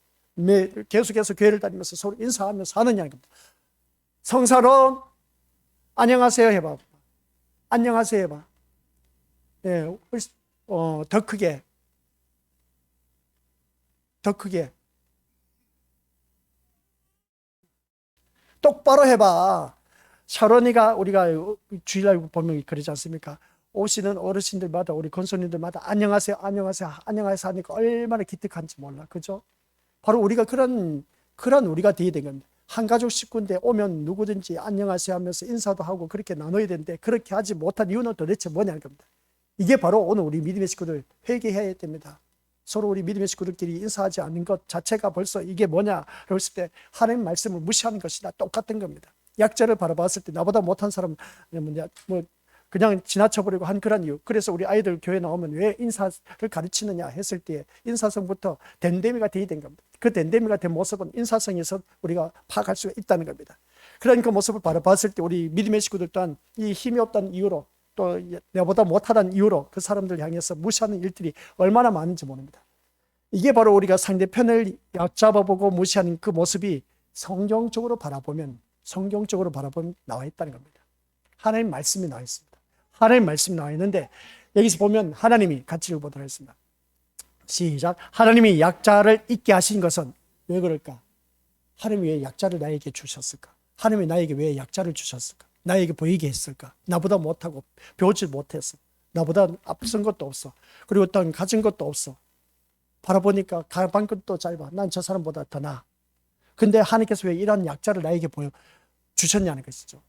계속해서 교회를 다니면서 서로 인사하면서 하느냐는 겁니다. 성사론 안녕하세요 해봐. 안녕하세요 해봐. 네, 더 크게. 똑바로 해봐. 샤론이가 우리가 주일날 보면 그러지 않습니까? 오시는 어르신들마다 우리 권손님들마다 안녕하세요 하니까 얼마나 기특한지 몰라. 그죠? 바로 우리가 그런 우리가 되어야 된 겁니다. 한 가족 식구인데 오면 누구든지 안녕하세요 하면서 인사도 하고 그렇게 나눠야 되는데 그렇게 하지 못한 이유는 도대체 뭐냐는 겁니다. 이게 바로 오늘 우리 믿음의 식구들 회개해야 됩니다. 서로 우리 믿음의 식구들끼리 인사하지 않는 것 자체가 벌써 이게 뭐냐 그랬을 때 하나님 말씀을 무시하는 것이나 똑같은 겁니다. 약자를 바라봤을 때 나보다 못한 사람 그냥 지나쳐버리고 한 그런 이유. 그래서 우리 아이들 교회 나오면 왜 인사를 가르치느냐 했을 때 인사성부터 댐댐이가 되어야 된 겁니다. 그 댐댐이가 된 모습은 인사성에서 우리가 파악할 수가 있다는 겁니다. 그런 그 모습을 바라봤을 때 우리 믿음의 식구들 또한 이 힘이 없다는 이유로 또 내보다 못하다는 이유로 그 사람들 향해서 무시하는 일들이 얼마나 많은지 모릅니다. 이게 바로 우리가 상대편을 얕잡아보고 무시하는 그 모습이 성경적으로 바라보면 나와 있다는 겁니다. 하나님 말씀이 나와 있습니다. 하나님 말씀이 나와 있는데 여기서 보면 하나님이 같이 읽어보도록 하겠습니다. 시작. 하나님이 약자를 있게 하신 것은 왜 그럴까? 하나님이 왜 약자를 나에게 주셨을까? 하나님이 나에게 왜 약자를 주셨을까? 나에게 보이게 했을까? 나보다 못하고 배우지 못했어. 나보다 앞선 것도 없어. 그리고 또 가진 것도 없어. 바라보니까 가방끈도 짧아. 난 저 사람보다 더 나아. 근데 하나님께서 왜 이런 약자를 나에게 주셨냐는 것이죠.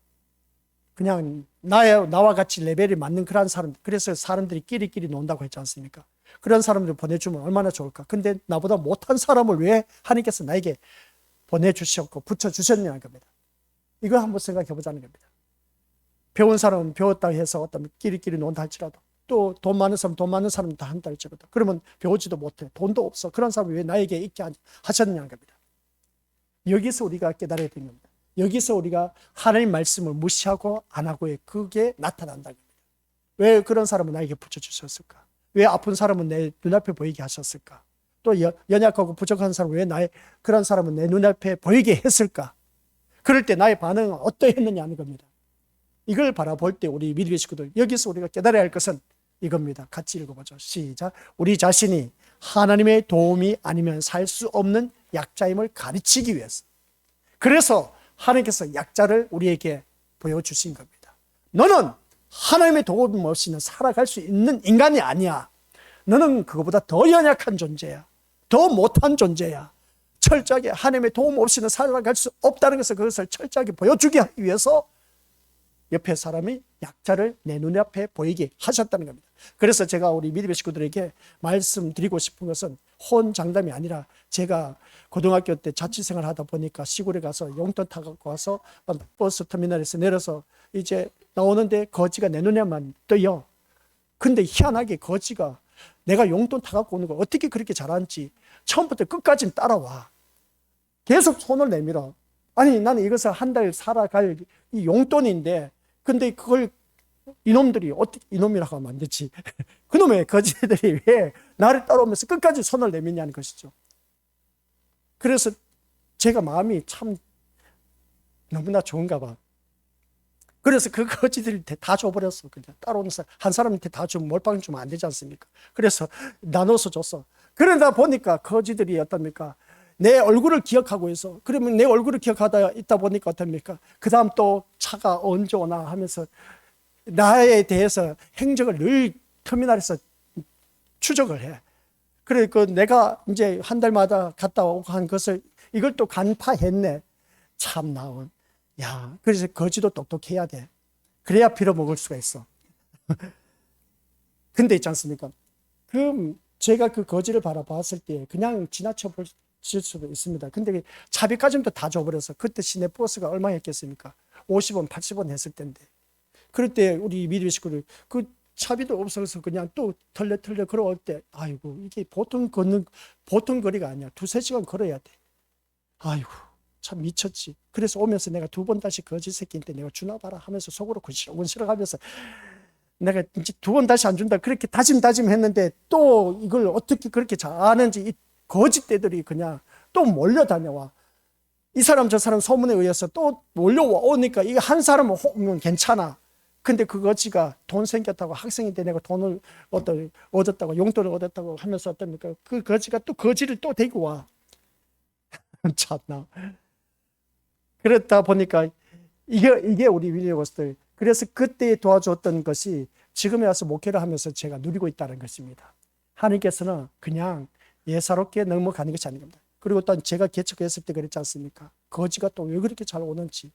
그냥 나와 같이 레벨이 맞는 그런 사람, 그래서 사람들이 끼리끼리 논다고 했지 않습니까? 그런 사람들 보내주면 얼마나 좋을까? 근데 나보다 못한 사람을 왜 하나님께서 나에게 보내주셨고 붙여주셨냐는 겁니다. 이거 한번 생각해 보자는 겁니다. 배운 사람은 배웠다고 해서 어떤 끼리끼리 논다 할지라도 또 돈 많은 사람 다 한다 할지라도 그러면 배우지도 못해. 돈도 없어. 그런 사람을 왜 나에게 있게 하셨냐는 겁니다. 여기서 우리가 깨달아야 되는 겁니다. 여기서 우리가 하나님 말씀을 무시하고 안 하고의 그게 나타난다는 겁니다. 왜 그런 사람은 나에게 붙여주셨을까? 왜 아픈 사람은 내 눈앞에 보이게 하셨을까? 또 연약하고 부족한 사람은 왜 그런 사람은 내 눈앞에 보이게 했을까? 그럴 때 나의 반응은 어떠했느냐 하는 겁니다. 이걸 바라볼 때 우리 믿음의 식구들 여기서 우리가 깨달아야 할 것은 이겁니다. 같이 읽어보죠. 시작. 우리 자신이 하나님의 도움이 아니면 살 수 없는 약자임을 가르치기 위해서. 그래서 하나님께서 약자를 우리에게 보여주신 겁니다. 너는 하나님의 도움 없이는 살아갈 수 있는 인간이 아니야. 너는 그거보다 더 연약한 존재야. 더 못한 존재야. 철저하게 하나님의 도움 없이는 살아갈 수 없다는 것을, 그것을 철저하게 보여주기 위해서 옆에 사람이 약자를 내 눈앞에 보이게 하셨다는 겁니다. 그래서 제가 우리 믿음의 식구들에게 말씀드리고 싶은 것은 혼장담이 아니라, 제가 고등학교 때 자취생활 하다 보니까 시골에 가서 용돈 타갖고 와서 버스 터미널에서 내려서 이제 나오는데 거지가 내 눈에만 떠요. 근데 희한하게 거지가 내가 용돈 타갖고 오는 걸 어떻게 그렇게 잘하는지 처음부터 끝까지 따라와. 계속 손을 내밀어. 아니, 나는 이것을 한 달 살아갈 이 용돈인데, 근데 그걸 이놈들이 어떻게, 이놈이라고 하면 안 되지. 그놈의 거지들이 왜 나를 따라오면서 끝까지 손을 내미냐는 것이죠. 그래서 제가 마음이 참 너무나 좋은가 봐. 그래서 그 거지들한테 다 줘버렸어. 그냥 따라오는 사람, 한 사람한테 다 주면 몰빵 주면 안 되지 않습니까? 그래서 나눠서 줬어. 그러다 보니까 거지들이 어떻습니까? 내 얼굴을 기억하고 있어. 그러면 내 얼굴을 기억하다 있다 보니까 어떻습니까? 그 다음 또 차가 언제 오나 하면서 나에 대해서 행적을 늘 터미널에서 추적을 해. 그래, 내가 이제 한 달마다 갔다 오고 한 것을 이걸 또 간파했네. 참 나온. 야, 그래서 거지도 똑똑해야 돼. 그래야 빌어먹을 수가 있어. 근데 있지 않습니까? 그럼 제가 그 거지를 바라봤을 때 그냥 지나쳐 볼 수도 있습니다. 근데 차비까지도 다 줘버려서, 그때 시내 버스가 얼마 했겠습니까? 50원, 80원 했을 텐데. 그럴 때 우리 믿음의 식구들, 그 차비도 없어서 그냥 또 털레털레 걸어올 때, 아이고, 이게 보통 거리가 아니야. 2-3시간 걸어야 돼. 아이고, 참 미쳤지. 그래서 오면서 내가 2번 다시 거지 새끼인데 내가 주나 봐라 하면서 속으로 군시렁군시렁 하면서, 내가 이제 2번 다시 안 준다 그렇게 다짐했는데, 또 이걸 어떻게 그렇게 잘하는지 이 거짓대들이 그냥 또 몰려다녀와. 이 사람 저 사람 소문에 의해서 또 몰려오니까 이게 한 사람은 오면 괜찮아. 근데 그 거지가 돈 생겼다고, 학생이 때 내가 돈을 얻었다고, 용돈을 얻었다고 하면서 어떻습니까? 그 거지가 또 거지를 또 데리고 와. 참나. 그렇다 보니까 이게 우리 위리오스들. 그래서 그때 도와줬던 것이 지금에 와서 목회를 하면서 제가 누리고 있다는 것입니다. 하나님께서는 그냥 예사롭게 넘어가는 것이 아닙니다. 그리고 또 제가 개척했을 때 그랬지 않습니까? 거지가 또 왜 그렇게 잘 오는지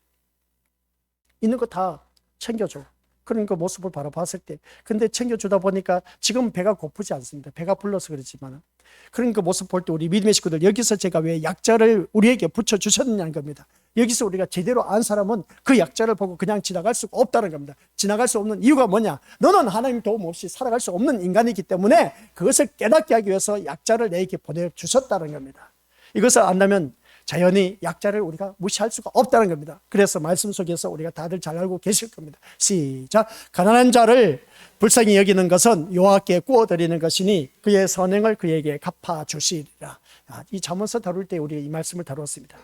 있는 거 다 챙겨줘. 그런 그 모습을 바라봤을 때, 근데 챙겨주다 보니까 지금 배가 고프지 않습니다. 배가 불러서 그렇지만, 그런 그 모습 볼 때 우리 믿음의 식구들, 여기서 제가 왜 약자를 우리에게 붙여주셨느냐는 겁니다. 여기서 우리가 제대로 안 사람은 그 약자를 보고 그냥 지나갈 수가 없다는 겁니다. 지나갈 수 없는 이유가 뭐냐? 너는 하나님 도움 없이 살아갈 수 없는 인간이기 때문에 그것을 깨닫게 하기 위해서 약자를 내게 보내주셨다는 겁니다. 이것을 안다면 자연히 약자를 우리가 무시할 수가 없다는 겁니다. 그래서 말씀 속에서 우리가 다들 잘 알고 계실 겁니다. 시작. 가난한 자를 불쌍히 여기는 것은 여호와께 구워드리는 것이니 그의 선행을 그에게 갚아주시리라. 이 잠언서 다룰 때 우리 이 말씀을 다루었습니다.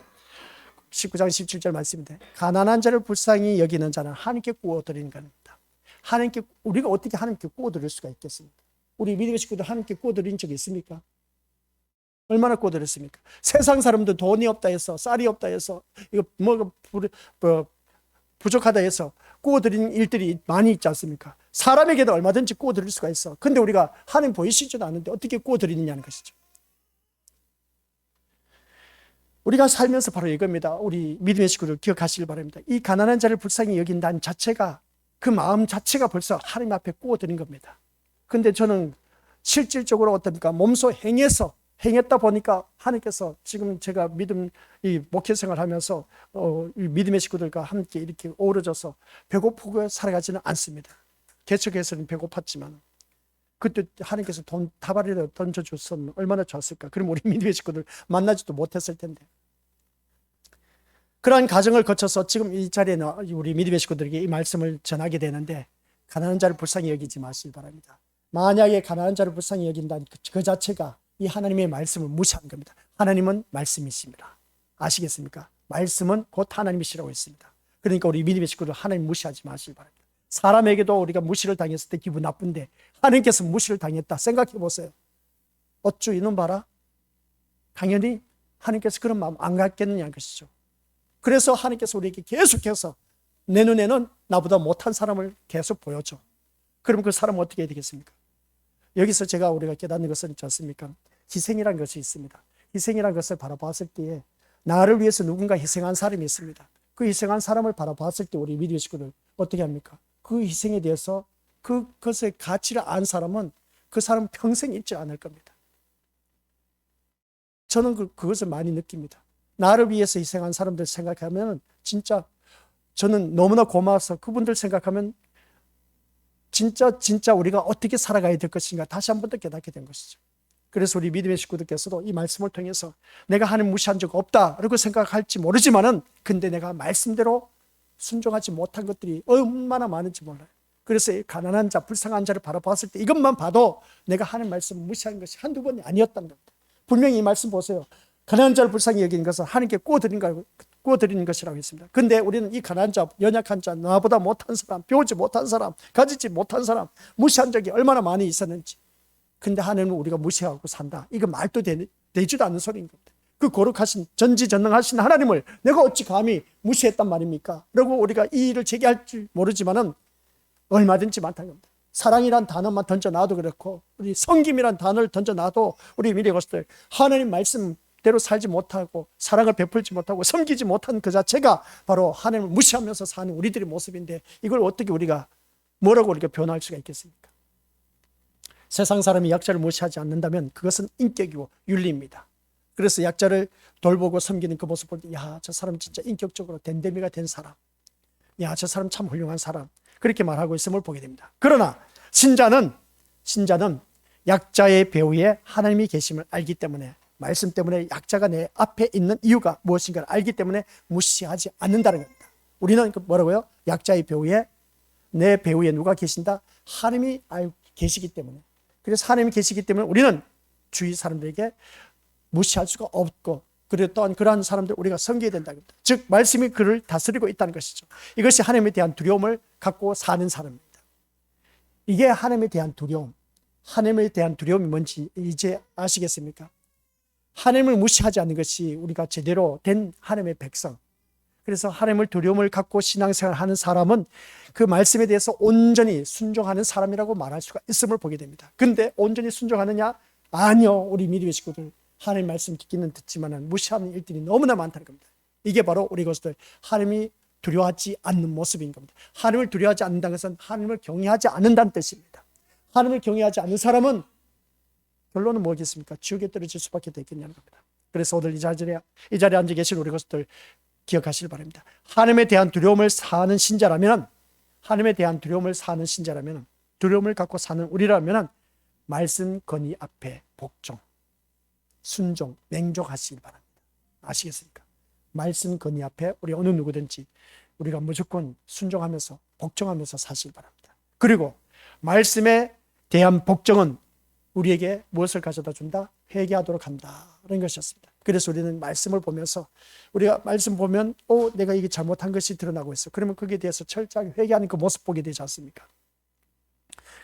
19장 17절 말씀인데, 가난한 자를 불쌍히 여기는 자는 하나님께 구워드리는 겁니다. 하나님께, 우리가 어떻게 하나님께 구워드릴 수가 있겠습니까? 우리 믿음의 식구들 하나님께 구워드린 적이 있습니까? 얼마나 구워드렸습니까? 세상 사람들 돈이 없다 해서, 쌀이 없다 해서, 이거 부족하다 해서 구워드리는 일들이 많이 있지 않습니까? 사람에게도 얼마든지 구워드릴 수가 있어. 근데 우리가 하나님 보이시지도 않는데 어떻게 구워드리느냐는 것이죠. 우리가 살면서 바로 이겁니다. 우리 믿음의 식구들 기억하시길 바랍니다. 이 가난한 자를 불쌍히 여긴다는 자체가, 그 마음 자체가 벌써 하나님 앞에 구워드린 겁니다. 근데 저는 실질적으로 어떻습니까? 몸소 행했다 보니까 하나님께서 지금 제가 이 목회 생활하면서 믿음의 식구들과 함께 이렇게 어우러져서 배고프고 살아가지는 않습니다. 개척에서는 배고팠지만 그때 하나님께서 돈 다발이라도 던져줬으면 얼마나 좋았을까. 그럼 우리 믿음의 식구들 만나지도 못했을 텐데. 그러한 과정을 거쳐서 지금 이 자리에는 우리 믿음의 식구들에게 이 말씀을 전하게 되는데, 가난한 자를 불쌍히 여기지 마시기 바랍니다. 만약에 가난한 자를 불쌍히 여긴다는 그 자체가 이 하나님의 말씀을 무시한 겁니다. 하나님은 말씀이십니다. 아시겠습니까? 말씀은 곧 하나님이시라고 했습니다. 그러니까 우리 믿음의 식구들 하나님 무시하지 마시기 바랍니다. 사람에게도 우리가 무시를 당했을 때 기분 나쁜데 하나님께서 무시를 당했다 생각해 보세요. 어쭈 이놈 봐라. 당연히 하나님께서 그런 마음 안 갖겠느냐는 것이죠. 그래서 하나님께서 우리에게 계속해서 내 눈에는 나보다 못한 사람을 계속 보여줘. 그럼 그 사람은 어떻게 해야 되겠습니까? 여기서 우리가 깨닫는 것은 있지 않습니까? 희생이라는 것이 있습니다. 희생이라는 것을 바라봤을 때에 나를 위해서 누군가 희생한 사람이 있습니다. 그 희생한 사람을 바라봤을 때 우리 믿음의 식구들 어떻게 합니까? 그 희생에 대해서 그것의 가치를 안 사람은 그 사람은 평생 잊지 않을 겁니다. 저는 그것을 많이 느낍니다. 나를 위해서 희생한 사람들 생각하면 진짜 저는 너무나 고마워서 그분들 생각하면 진짜 우리가 어떻게 살아가야 될 것인가 다시 한 번 더 깨닫게 된 것이죠. 그래서 우리 믿음의 식구들께서도 이 말씀을 통해서 내가 하나님 무시한 적 없다 라고 생각할지 모르지만은 근데 내가 말씀대로 순종하지 못한 것들이 얼마나 많은지 몰라요. 그래서 가난한 자, 불쌍한 자를 바라봤을 때 이것만 봐도 내가 하나님 말씀 무시한 것이 한두 번이 아니었다는 겁니다. 분명히 이 말씀 보세요. 가난한 자를 불쌍히 여기는 것은 하나님께 꾸어드리는 것이라고 했습니다. 근데 우리는 이 가난한 자, 연약한 자, 나보다 못한 사람, 배우지 못한 사람, 가지지 못한 사람 무시한 적이 얼마나 많이 있었는지. 근데 하나님은 우리가 무시하고 산다. 이거 말도 되지도 않는 소리인 겁니다. 그 거룩하신 전지전능하신 하나님을 내가 어찌 감히 무시했단 말입니까? 그리고 우리가 이 일을 제기할지 모르지만은 얼마든지 많다는 겁니다. 사랑이란 단어만 던져놔도 그렇고 우리 섬김이란 단어를 던져놔도 우리 미래 것들 하나님 말씀대로 살지 못하고 사랑을 베풀지 못하고 섬기지 못한 그 자체가 바로 하나님을 무시하면서 사는 우리들의 모습인데 이걸 어떻게 뭐라고 우리가 변화할 수가 있겠습니까? 세상 사람이 약자를 무시하지 않는다면 그것은 인격이고 윤리입니다. 그래서 약자를 돌보고 섬기는 그 모습을 볼 때 저 사람 진짜 인격적으로 댐댐이가 된 사람, 저 사람 참 훌륭한 사람, 그렇게 말하고 있음을 보게 됩니다. 그러나 신자는 약자의 배후에 하나님이 계심을 알기 때문에 말씀 때문에 약자가 내 앞에 있는 이유가 무엇인가를 알기 때문에 무시하지 않는다는 겁니다. 우리는 뭐라고요? 약자의 배후에 내 배후에 누가 계신다? 하나님이 계시기 때문에. 그래서 하나님이 계시기 때문에 우리는 주위 사람들에게 무시할 수가 없고 그리고 또한 그러한 사람들 우리가 섬겨야 된다는 겁니다. 즉 말씀이 그를 다스리고 있다는 것이죠. 이것이 하나님에 대한 두려움을 갖고 사는 사람입니다. 이게 하나님에 대한 두려움. 하나님에 대한 두려움이 뭔지 이제 아시겠습니까? 하나님을 무시하지 않는 것이 우리가 제대로 된 하나님의 백성. 그래서 하나님을 두려움을 갖고 신앙생활을 하는 사람은 그 말씀에 대해서 온전히 순종하는 사람이라고 말할 수가 있음을 보게 됩니다. 근데 온전히 순종하느냐? 아니요. 우리 믿음의 식구들 하나님 말씀 듣기는 듣지만 무시하는 일들이 너무나 많다는 겁니다. 이게 바로 우리 것들 하나님이 두려워하지 않는 모습인 겁니다. 하나님을 두려워하지 않는다는 것은 하나님을 경외하지 않는다는 뜻입니다. 하나님을 경외하지 않는 사람은 결론은 뭐겠습니까? 지옥에 떨어질 수밖에 되겠냐는 겁니다. 그래서 오늘 이 자리에 앉아 계신 우리 것들 기억하시길 바랍니다. 하나님에 대한 두려움을 사는 신자라면 두려움을 갖고 사는 우리라면 말씀 건의 앞에 복종, 순종, 맹종하시길 바랍니다. 아시겠습니까? 말씀 건의 앞에 우리 어느 누구든지 우리가 무조건 순종하면서 복종하면서 사시길 바랍니다. 그리고 말씀에 대한 복종은 우리에게 무엇을 가져다 준다? 회개하도록 한다는 것이었습니다. 그래서 우리는 말씀을 보면서 우리가 말씀 보면 내가 이게 잘못한 것이 드러나고 있어. 그러면 거기에 대해서 철저하게 회개하는 그 모습 보게 되지 않습니까?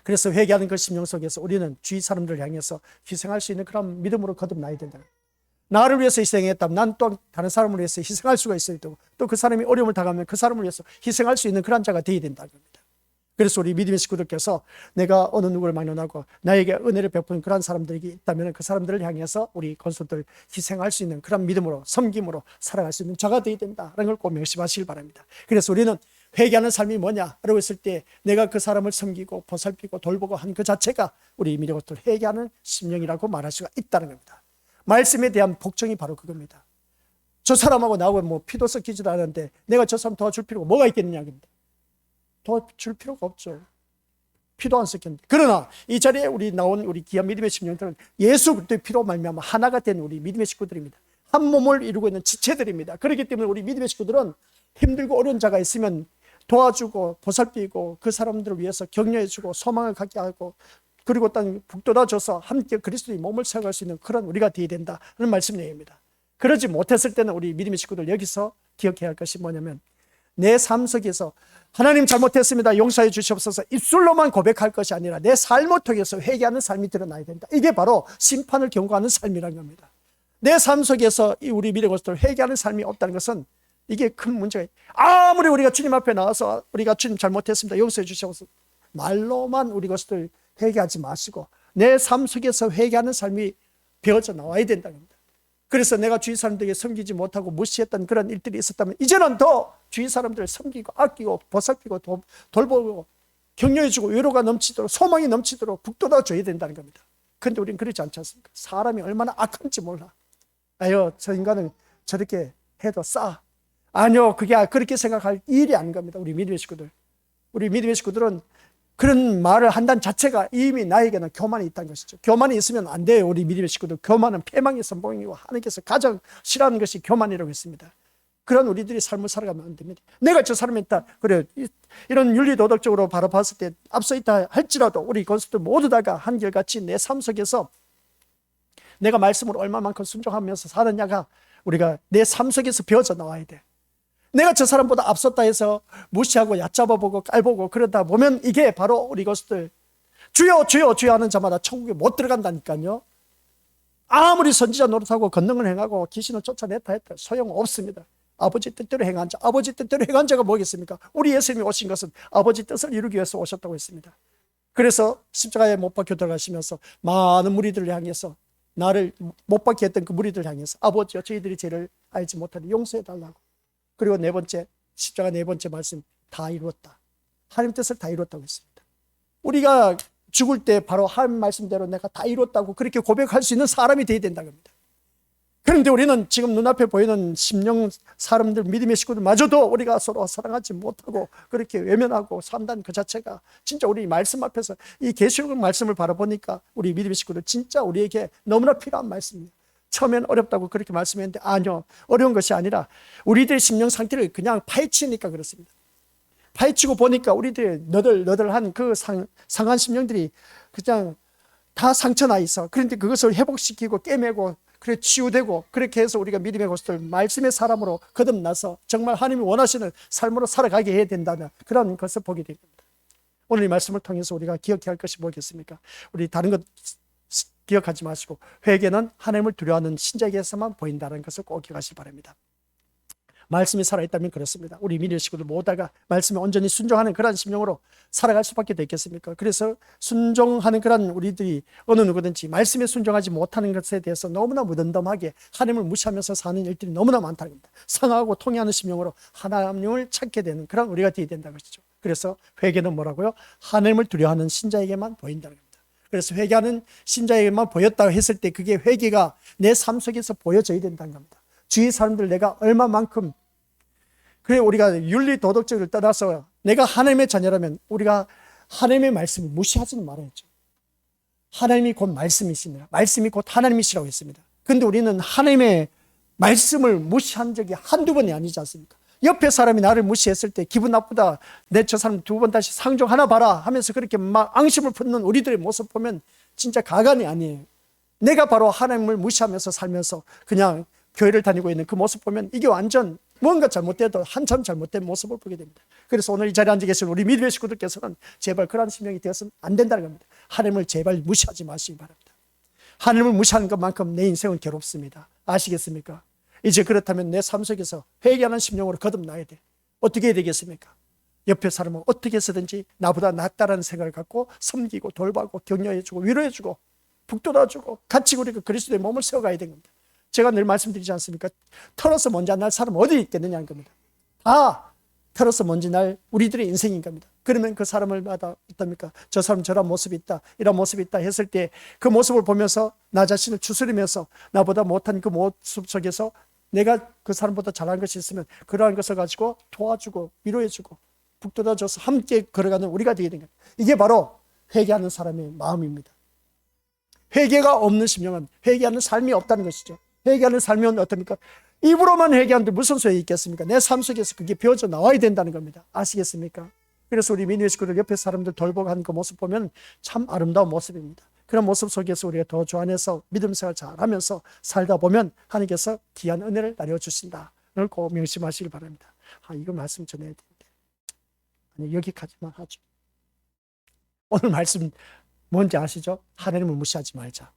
그래서 회개하는 그 심령 속에서 우리는 주위 사람들을 향해서 희생할 수 있는 그런 믿음으로 거듭나야 된다. 나를 위해서 희생했다면 난 또 다른 사람을 위해서 희생할 수가 있어야 되고 또 그 사람이 어려움을 당하면 그 사람을 위해서 희생할 수 있는 그런 자가 되어야 된다는 겁니다. 그래서 우리 믿음의 식구들께서 내가 어느 누구를 만나고 나에게 은혜를 베푸는 그런 사람들이 있다면 그 사람들을 향해서 우리 건수들 희생할 수 있는 그런 믿음으로 섬김으로 살아갈 수 있는 자가 되어야 된다는 걸 꼭 명심하시길 바랍니다. 그래서 우리는 회개하는 삶이 뭐냐라고 했을 때 내가 그 사람을 섬기고 보살피고 돌보고 한 그 자체가 우리 믿음으로 회개하는 심령이라고 말할 수가 있다는 겁니다. 말씀에 대한 복종이 바로 그겁니다. 저 사람하고 나하고 피도 섞이지도 않았는데 내가 저 사람 도와줄 필요가 뭐가 있겠느냐. 도와줄 필요가 없죠. 피도 안 섞였는데. 그러나 이 자리에 우리 귀한 믿음의 심령들은 예수 그리스도의 피로 말미암아 하나가 된 우리 믿음의 식구들입니다. 한 몸을 이루고 있는 지체들입니다. 그렇기 때문에 우리 믿음의 식구들은 힘들고 어려운 자가 있으면 도와주고 보살피고 그 사람들을 위해서 격려해주고 소망을 갖게 하고 그리고 또 북돋아줘서 함께 그리스도의 몸을 세워갈 수 있는 그런 우리가 되어야 된다는 말씀 내용입니다. 그러지 못했을 때는 우리 믿음의 식구들 여기서 기억해야 할 것이 뭐냐면 내 삶 속에서 하나님 잘못했습니다. 용서해 주시옵소서 입술로만 고백할 것이 아니라 내 삶을 통해서 회개하는 삶이 드러나야 된다. 이게 바로 심판을 경고하는 삶이라는 겁니다. 내 삶 속에서 우리 미래 것들 회개하는 삶이 없다는 것은 이게 큰 문제가, 아무리 우리가 주님 앞에 나와서 우리가 주님 잘못했습니다, 용서해 주셔서 말로만 우리 것을 회개하지 마시고 내 삶 속에서 회개하는 삶이 배어져 나와야 된다는 겁니다. 그래서 내가 주위 사람들에게 섬기지 못하고 무시했던 그런 일들이 있었다면 이제는 더 주위 사람들을 섬기고 아끼고 보살피고 돌보고 격려해주고 위로가 넘치도록 소망이 넘치도록 북돋아줘야 된다는 겁니다. 그런데 우리는 그렇지 않지 않습니까? 사람이 얼마나 악한지 몰라. 아유, 저 인간은 저렇게 해도 싸. 아니요, 그게 그렇게 생각할 일이 아닌 겁니다. 우리 믿음의 식구들, 우리 믿음의 식구들은 그런 말을 한다는 자체가 이미 나에게는 교만이 있다는 것이죠. 교만이 있으면 안 돼요. 우리 믿음의 식구들, 교만은 패망의 선봉이고 하나님께서 가장 싫어하는 것이 교만이라고 했습니다. 그런 우리들이 삶을 살아가면 안 됩니다. 내가 저 사람이 있다, 그래, 이런 윤리도덕적으로 바라봤을 때 앞서 있다 할지라도 우리 것들 모두 다가 한결같이 내 삶 속에서 내가 말씀을 얼마만큼 순종하면서 사느냐가 우리가 내 삶 속에서 배워져 나와야 돼. 내가 저 사람보다 앞섰다 해서 무시하고 얕잡아보고 깔보고 그러다 보면 이게 바로 우리 것들 주여 주여 주여 하는 자마다 천국에 못 들어간다니까요. 아무리 선지자 노릇하고 권능을 행하고 귀신을 쫓아냈다 했다 소용없습니다. 아버지 뜻대로 행한 자, 아버지 뜻대로 행한 자가 뭐겠습니까? 우리 예수님이 오신 것은 아버지 뜻을 이루기 위해서 오셨다고 했습니다. 그래서 십자가에 못 박혀 들어가시면서 많은 무리들을 향해서, 나를 못 박게 했던 그 무리들을 향해서 아버지여 저희들이 죄를 알지 못하니 용서해 달라고. 그리고 네 번째, 십자가 네 번째 말씀, 다 이루었다. 하나님 뜻을 다 이루었다고 했습니다. 우리가 죽을 때 바로 하나님 말씀대로 내가 다 이루었다고 그렇게 고백할 수 있는 사람이 되어야 된다는 겁니다. 그런데 우리는 지금 눈앞에 보이는 심령 사람들, 믿음의 식구들마저도 우리가 서로 사랑하지 못하고 그렇게 외면하고 산다는 그 자체가 진짜 우리 말씀 앞에서 이 계시록 말씀을 바라보니까 우리 믿음의 식구들 진짜 우리에게 너무나 필요한 말씀이에요. 처음엔 어렵다고 그렇게 말씀했는데 아니요, 어려운 것이 아니라 우리들의 심령 상태를 그냥 파헤치니까 그렇습니다. 파헤치고 보니까 우리들의 너덜너덜한 그 상한 심령들이 그냥 다 상처나 있어. 그런데 그것을 회복시키고 깨매고 그래 치유되고 그렇게 해서 우리가 믿음의 것들 말씀의 사람으로 거듭나서 정말 하나님이 원하시는 삶으로 살아가게 해야 된다는 그런 것을 보게 됩니다. 오늘 이 말씀을 통해서 우리가 기억해야 할 것이 뭐겠습니까? 우리 다른 것 기억하지 마시고 회개는 하나님을 두려워하는 신자에게서만 보인다는 것을 꼭 기억하시기 바랍니다. 말씀이 살아있다면 그렇습니다. 우리 믿음의 식구들 모두가 말씀에 온전히 순종하는 그런 심령으로 살아갈 수밖에 되겠습니까? 그래서 순종하는 그런 우리들이 어느 누구든지 말씀에 순종하지 못하는 것에 대해서 너무나 무덤덤하게 하나님을 무시하면서 사는 일들이 너무나 많다는 겁니다. 상하고 통해하는 심령으로 하나님을 찾게 되는 그런 우리가 되어야 된다는 것이죠. 그래서 회개는 뭐라고요? 하나님을 두려워하는 신자에게만 보인다는 겁니다. 그래서 회개하는 신자에게만 보였다고 했을 때 그게 회개가 내 삶 속에서 보여져야 된다는 겁니다. 주위 사람들 내가 얼마만큼, 그래 우리가 윤리 도덕적을 떠나서 내가 하나님의 자녀라면 우리가 하나님의 말씀을 무시하지는 말아야죠. 하나님이 곧 말씀이십니다. 말씀이 곧 하나님이시라고 했습니다. 그런데 우리는 하나님의 말씀을 무시한 적이 한두 번이 아니지 않습니까? 옆에 사람이 나를 무시했을 때 기분 나쁘다, 내 저 사람 두 번 다시 상종하나 봐라 하면서 그렇게 막 앙심을 품는 우리들의 모습 보면 진짜 가관이 아니에요. 내가 바로 하나님을 무시하면서 살면서 그냥 교회를 다니고 있는 그 모습 보면 이게 완전 뭔가 잘못돼도 한참 잘못된 모습을 보게 됩니다. 그래서 오늘 이 자리에 앉아 계신 우리 믿음의 식구들께서는 제발 그런 심령이 되어서는 안 된다는 겁니다. 하나님을 제발 무시하지 마시기 바랍니다. 하나님을 무시하는 것만큼 내 인생은 괴롭습니다. 아시겠습니까? 이제 그렇다면 내 삶 속에서 회개하는 심령으로 거듭나야 돼. 어떻게 해야 되겠습니까? 옆에 사람은 어떻게 해서든지 나보다 낫다라는 생각을 갖고 섬기고 돌보고 격려해주고 위로해주고 북돋아주고 같이 우리가 그리스도의 몸을 세워가야 되는 겁니다. 제가 늘 말씀드리지 않습니까? 털어서 먼지 날 사람 어디 있겠느냐는 겁니다. 다 털어서 먼지 날 우리들의 인생인 겁니다. 그러면 그 사람을 마다 어떻습니까? 저 사람 저런 모습이 있다, 이런 모습이 있다 했을 때 그 모습을 보면서 나 자신을 추스리면서 나보다 못한 그 모습 속에서 내가 그 사람보다 잘한 것이 있으면 그러한 것을 가지고 도와주고 위로해주고 북돋아줘서 함께 걸어가는 우리가 되게 된 겁니다. 이게 바로 회개하는 사람의 마음입니다. 회개가 없는 심령은 회개하는 삶이 없다는 것이죠. 회개하는 삶은 어떻습니까? 입으로만 회개하는데 무슨 소용이 있겠습니까? 내 삶 속에서 그게 배워져 나와야 된다는 겁니다. 아시겠습니까? 그래서 우리 믿음의 식구들 옆에 사람들 돌보고 하는 그 모습 보면 참 아름다운 모습입니다. 그런 모습 속에서 우리가 더 주 안에서 믿음 생활 잘하면서 살다 보면 하나님께서 귀한 은혜를 나눠주신다를 꼭 명심하시길 바랍니다. 이거 말씀 전해야 되는데 아니 여기까지만 하죠. 오늘 말씀 뭔지 아시죠? 하나님을 무시하지 말자.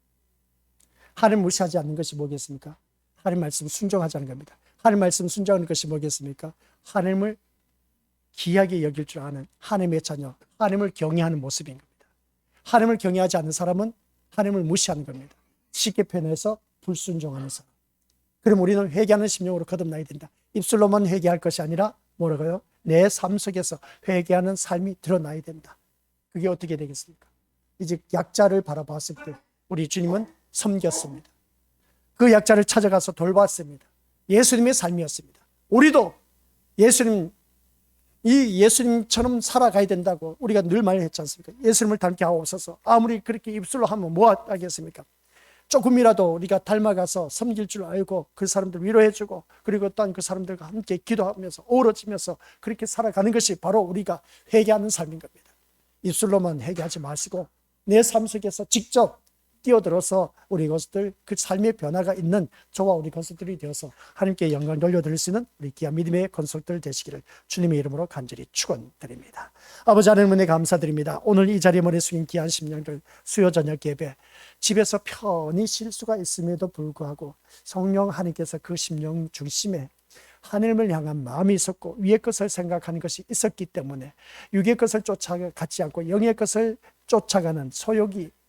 하나님 무시하지 않는 것이 뭐겠습니까? 하나님 말씀 순종하자는 겁니다. 하나님 말씀 순종하는 것이 뭐겠습니까? 하나님을 귀하게 여길 줄 아는 하나님의 자녀, 하나님을 경외하는 모습인 겁니다. 하나님을 경외하지 않는 사람은 하나님을 무시하는 겁니다. 쉽게 표현해서 불순종하는 사람. 그럼 우리는 회개하는 심령으로 거듭나야 된다. 입술로만 회개할 것이 아니라 뭐라고요? 내 삶 속에서 회개하는 삶이 드러나야 된다. 그게 어떻게 되겠습니까? 이제 약자를 바라봤을 때 우리 주님은 섬겼습니다. 그 약자를 찾아가서 돌봤습니다. 예수님의 삶이었습니다. 우리도 예수님처럼 살아가야 된다고 우리가 늘 말했지 않습니까? 예수님을 닮게 하옵소서. 아무리 그렇게 입술로 하면 뭐 하겠습니까? 조금이라도 우리가 닮아가서 섬길 줄 알고 그 사람들 위로해주고 그리고 또한 그 사람들과 함께 기도하면서 어우러지면서 그렇게 살아가는 것이 바로 우리가 회개하는 삶인 겁니다. 입술로만 회개하지 마시고 내 삶 속에서 직접 뛰어들어서 우리 것들 그 삶의 변화가 있는 저와 우리 것들이 되어서 하나님께 영광을 돌려드릴 수 있는 우리 귀한 믿음의 건속들 되시기를 주님의 이름으로 간절히 축원드립니다. 아버지 하나님 은혜 감사드립니다. 오늘 이 자리에 머리 숙인 귀한 심령들 수요 저녁 예배 집에서 편히 쉴 수가 있음에도 불구하고 성령 하나님께서 그 심령 중심에 하나님을 향한 마음이 있었고 위의 것을 생각하는 것이 있었기 때문에 육의 것을 쫓아가지 않고 영의 것을 쫓아가는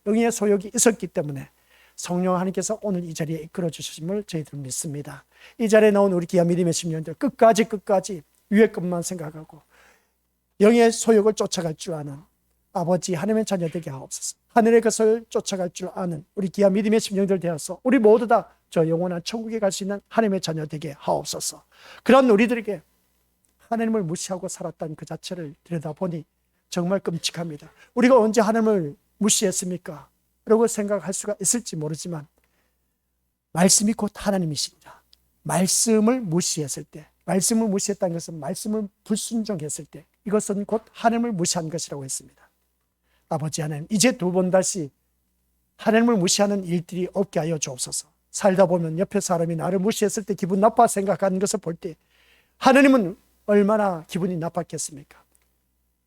영의 소욕이 있었기 때문에 성령 하나님께서 오늘 이 자리에 이끌어 주심을 저희들은 믿습니다. 이 자리에 나온 우리 귀한 믿음의 심령들 끝까지 위의 것만 생각하고 영의 소욕을 쫓아갈 줄 아는 아버지 하나님의 자녀 되게 하옵소서. 하늘의 것을 쫓아갈 줄 아는 우리 귀한 믿음의 심령들 되어서 우리 모두 다 저 영원한 천국에 갈 수 있는 하나님의 자녀 되게 하옵소서. 그런 우리들에게 하나님을 무시하고 살았다는 그 자체를 들여다보니 정말 끔찍합니다. 우리가 언제 하나님을 무시했습니까? 라고 생각할 수가 있을지 모르지만 말씀이 곧 하나님이십니다. 말씀을 무시했을 때, 말씀을 무시했다는 것은 말씀을 불순종했을 때 이것은 곧 하나님을 무시한 것이라고 했습니다. 아버지 하나님, 이제 두 번 다시 하나님을 무시하는 일들이 없게 하여 주옵소서. 살다 보면 옆에 사람이 나를 무시했을 때 기분 나빠 생각하는 것을 볼 때 하나님은 얼마나 기분이 나빴겠습니까?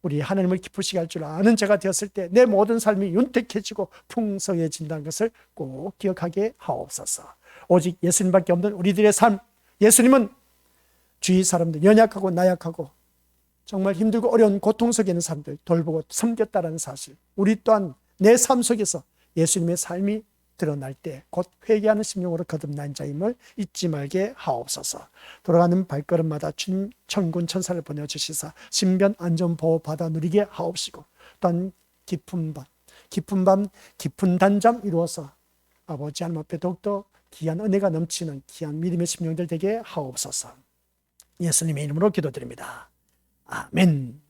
우리 하나님을 기쁘시게 할 줄 아는 자가 되었을 때 내 모든 삶이 윤택해지고 풍성해진다는 것을 꼭 기억하게 하옵소서. 오직 예수님밖에 없는 우리들의 삶, 예수님은 주위 사람들, 연약하고 나약하고 정말 힘들고 어려운 고통 속에 있는 사람들 돌보고 섬겼다는 사실, 우리 또한 내 삶 속에서 예수님의 삶이 드러날 때 곧 회개하는 심령으로 거듭난 자임을 잊지 말게 하옵소서. 돌아가는 발걸음마다 주님 천군 천사를 보내주시사 신변 안전보호 받아 누리게 하옵시고 또한 깊은 밤 깊은 단잠 이루어서 아버지 하나님 앞에 더욱더 귀한 은혜가 넘치는 귀한 믿음의 심령들 되게 하옵소서. 예수님의 이름으로 기도드립니다. 아멘.